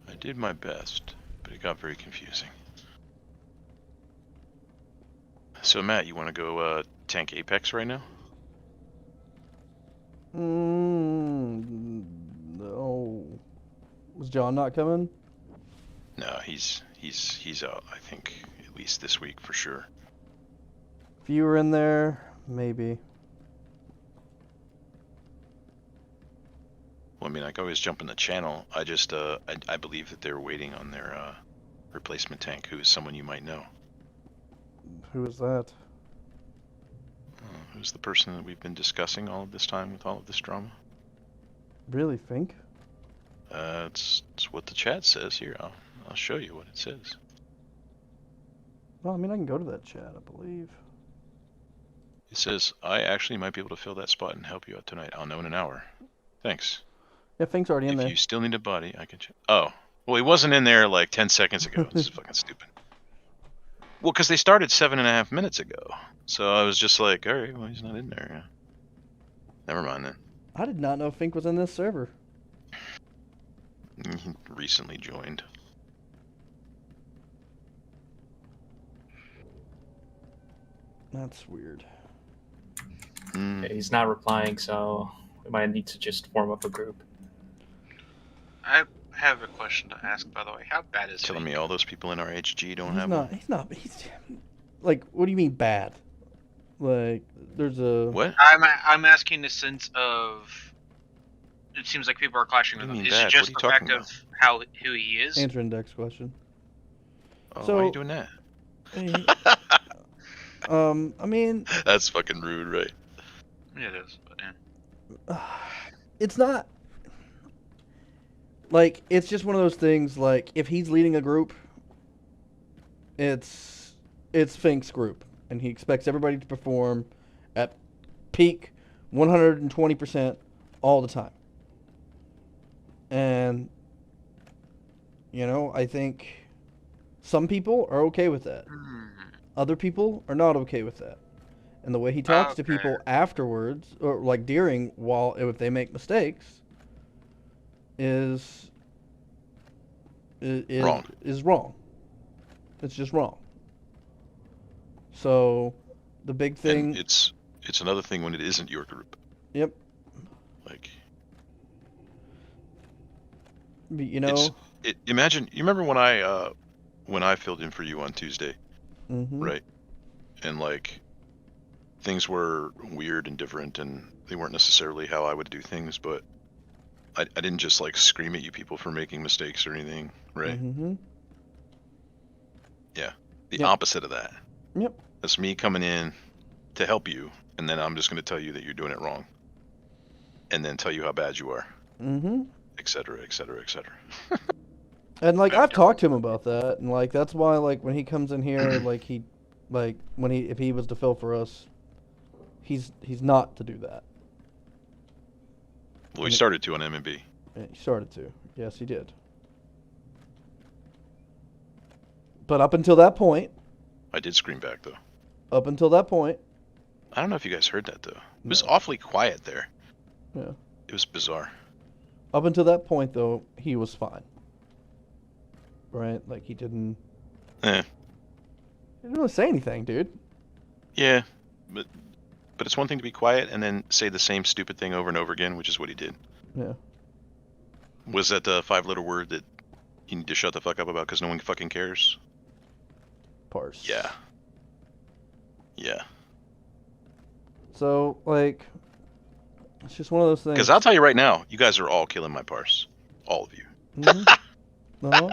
I did my best, but it got very confusing. So Matt, you want to go tank Apex right now? No. Was John not coming? No, he's out. I think at least this week for sure. If you were in there, maybe. Well, I mean, I can always jump in the channel. I just I believe that they're waiting on their replacement tank, who is someone you might know. Who is that? Who's the person that we've been discussing all of this time with all of this drama? Really think? It's what the chat says here. I'll show you what it says. Well, I mean, I can go to that chat, I believe. It says, I actually might be able to fill that spot and help you out tonight. I'll know in an hour. Thanks. Yeah, Fink's already in If there. you still need a body, I can check. Oh. Well, he wasn't in there like 10 seconds ago. This is fucking stupid. Well, because they started 7.5 minutes ago. So I was just like, alright, well, he's not in there. Yeah. Never mind then. I did not know Fink was in this server. He recently joined. That's weird. Mm. Okay, he's not replying, so we might need to just form up a group. I have a question to ask, by the way. How bad is Telling Fink? me all those people in our HG don't He's have not. one? He's not. He's like. What do you mean bad? Like, there's a. What? I'm asking the sense of. It seems like people are clashing What with do him. you mean Is it bad? just What the are you fact talking of who he is? Answer index question. Oh, So- why are you doing that? Hey, I mean, That's fucking rude, right? Yeah, it is. But yeah. it's not. Like, it's just one of those things. Like, if he's leading a group, it's Fink's group, and he expects everybody to perform at peak 120% all the time. And you know, I think some people are okay with that. Other people are not okay with that. And the way he talks to Okay. people afterwards, or like during, while if they make mistakes, is Wrong. Is wrong. It's just wrong. So, the big thing. And it's another thing when it isn't your group. Yep. Like, You know. imagine, you remember when I filled in for you on Tuesday, Mm-hmm. right? And like, things were weird and different, and they weren't necessarily how I would do things, but I didn't just like scream at you people for making mistakes or anything, right? Mm-hmm. Yeah. The Yep. opposite of that. Yep. That's me coming in to help you, and then I'm just going to tell you that you're doing it wrong, and then tell you how bad you are, Mm-hmm. et cetera, et cetera, et cetera. And like I've talked to him about that, and like that's why like when he comes in here, like if he was to fill for us, he's not to do that. Well, we started to on M&B. Yeah, he started to. Yes, he did. But up until that point, I did scream back though. up until that point, I don't know if you guys heard that though. It was No. awfully quiet there. yeah. It was bizarre. Up until that point though, he was fine. Right? Like he didn't really say anything, dude. Yeah, but it's one thing to be quiet and then say the same stupid thing over and over again, which is what he did. Yeah. Was that the 5-letter word that you need to shut the fuck up about because no one fucking cares? Parse. Yeah. Yeah. So like, it's just one of those things. Because I'll tell you right now, you guys are all killing my parse. All of you. Mhm. Uh-huh.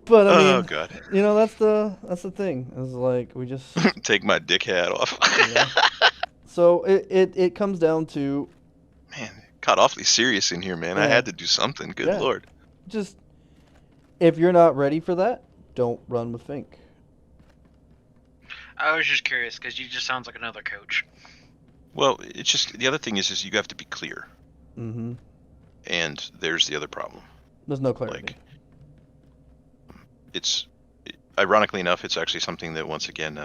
But I mean, Oh, God. you know, that's the thing. Is like we just Take my dick hat off. yeah. So it comes down to Man, got awfully serious in here, man. I Yeah. had to do something. Good Yeah. lord. just if you're not ready for that, don't run with Fink. I was just curious because you just sounds like another coach. Well, it's just the other thing is you have to be clear, Mm-hmm. and there's the other problem. There's no clarity. Like, it's ironically enough, it's actually something that once again,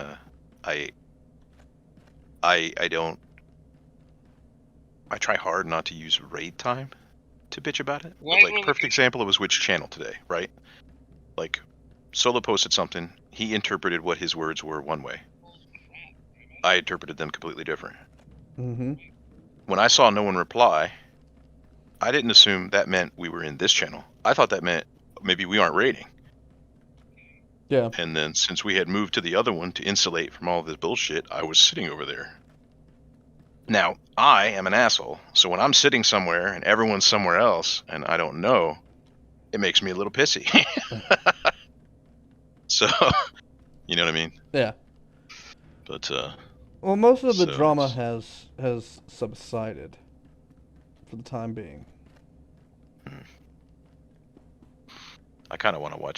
I don't. I try hard not to use raid time to bitch about it. But like, perfect example, it was which channel today, right? Like, Solo posted something. He interpreted what his words were one way. I interpreted them completely different. Mm-hmm. When I saw no one reply, I didn't assume that meant we were in this channel. I thought that meant maybe we aren't raiding. Yeah. And then since we had moved to the other one to insulate from all this bullshit, I was sitting over there. Now, I am an asshole, so when I'm sitting somewhere and everyone's somewhere else and I don't know, it makes me a little pissy. So, you know what I mean? Yeah. But, Well, most of the so drama it's- has subsided for the time being. I kind of want to watch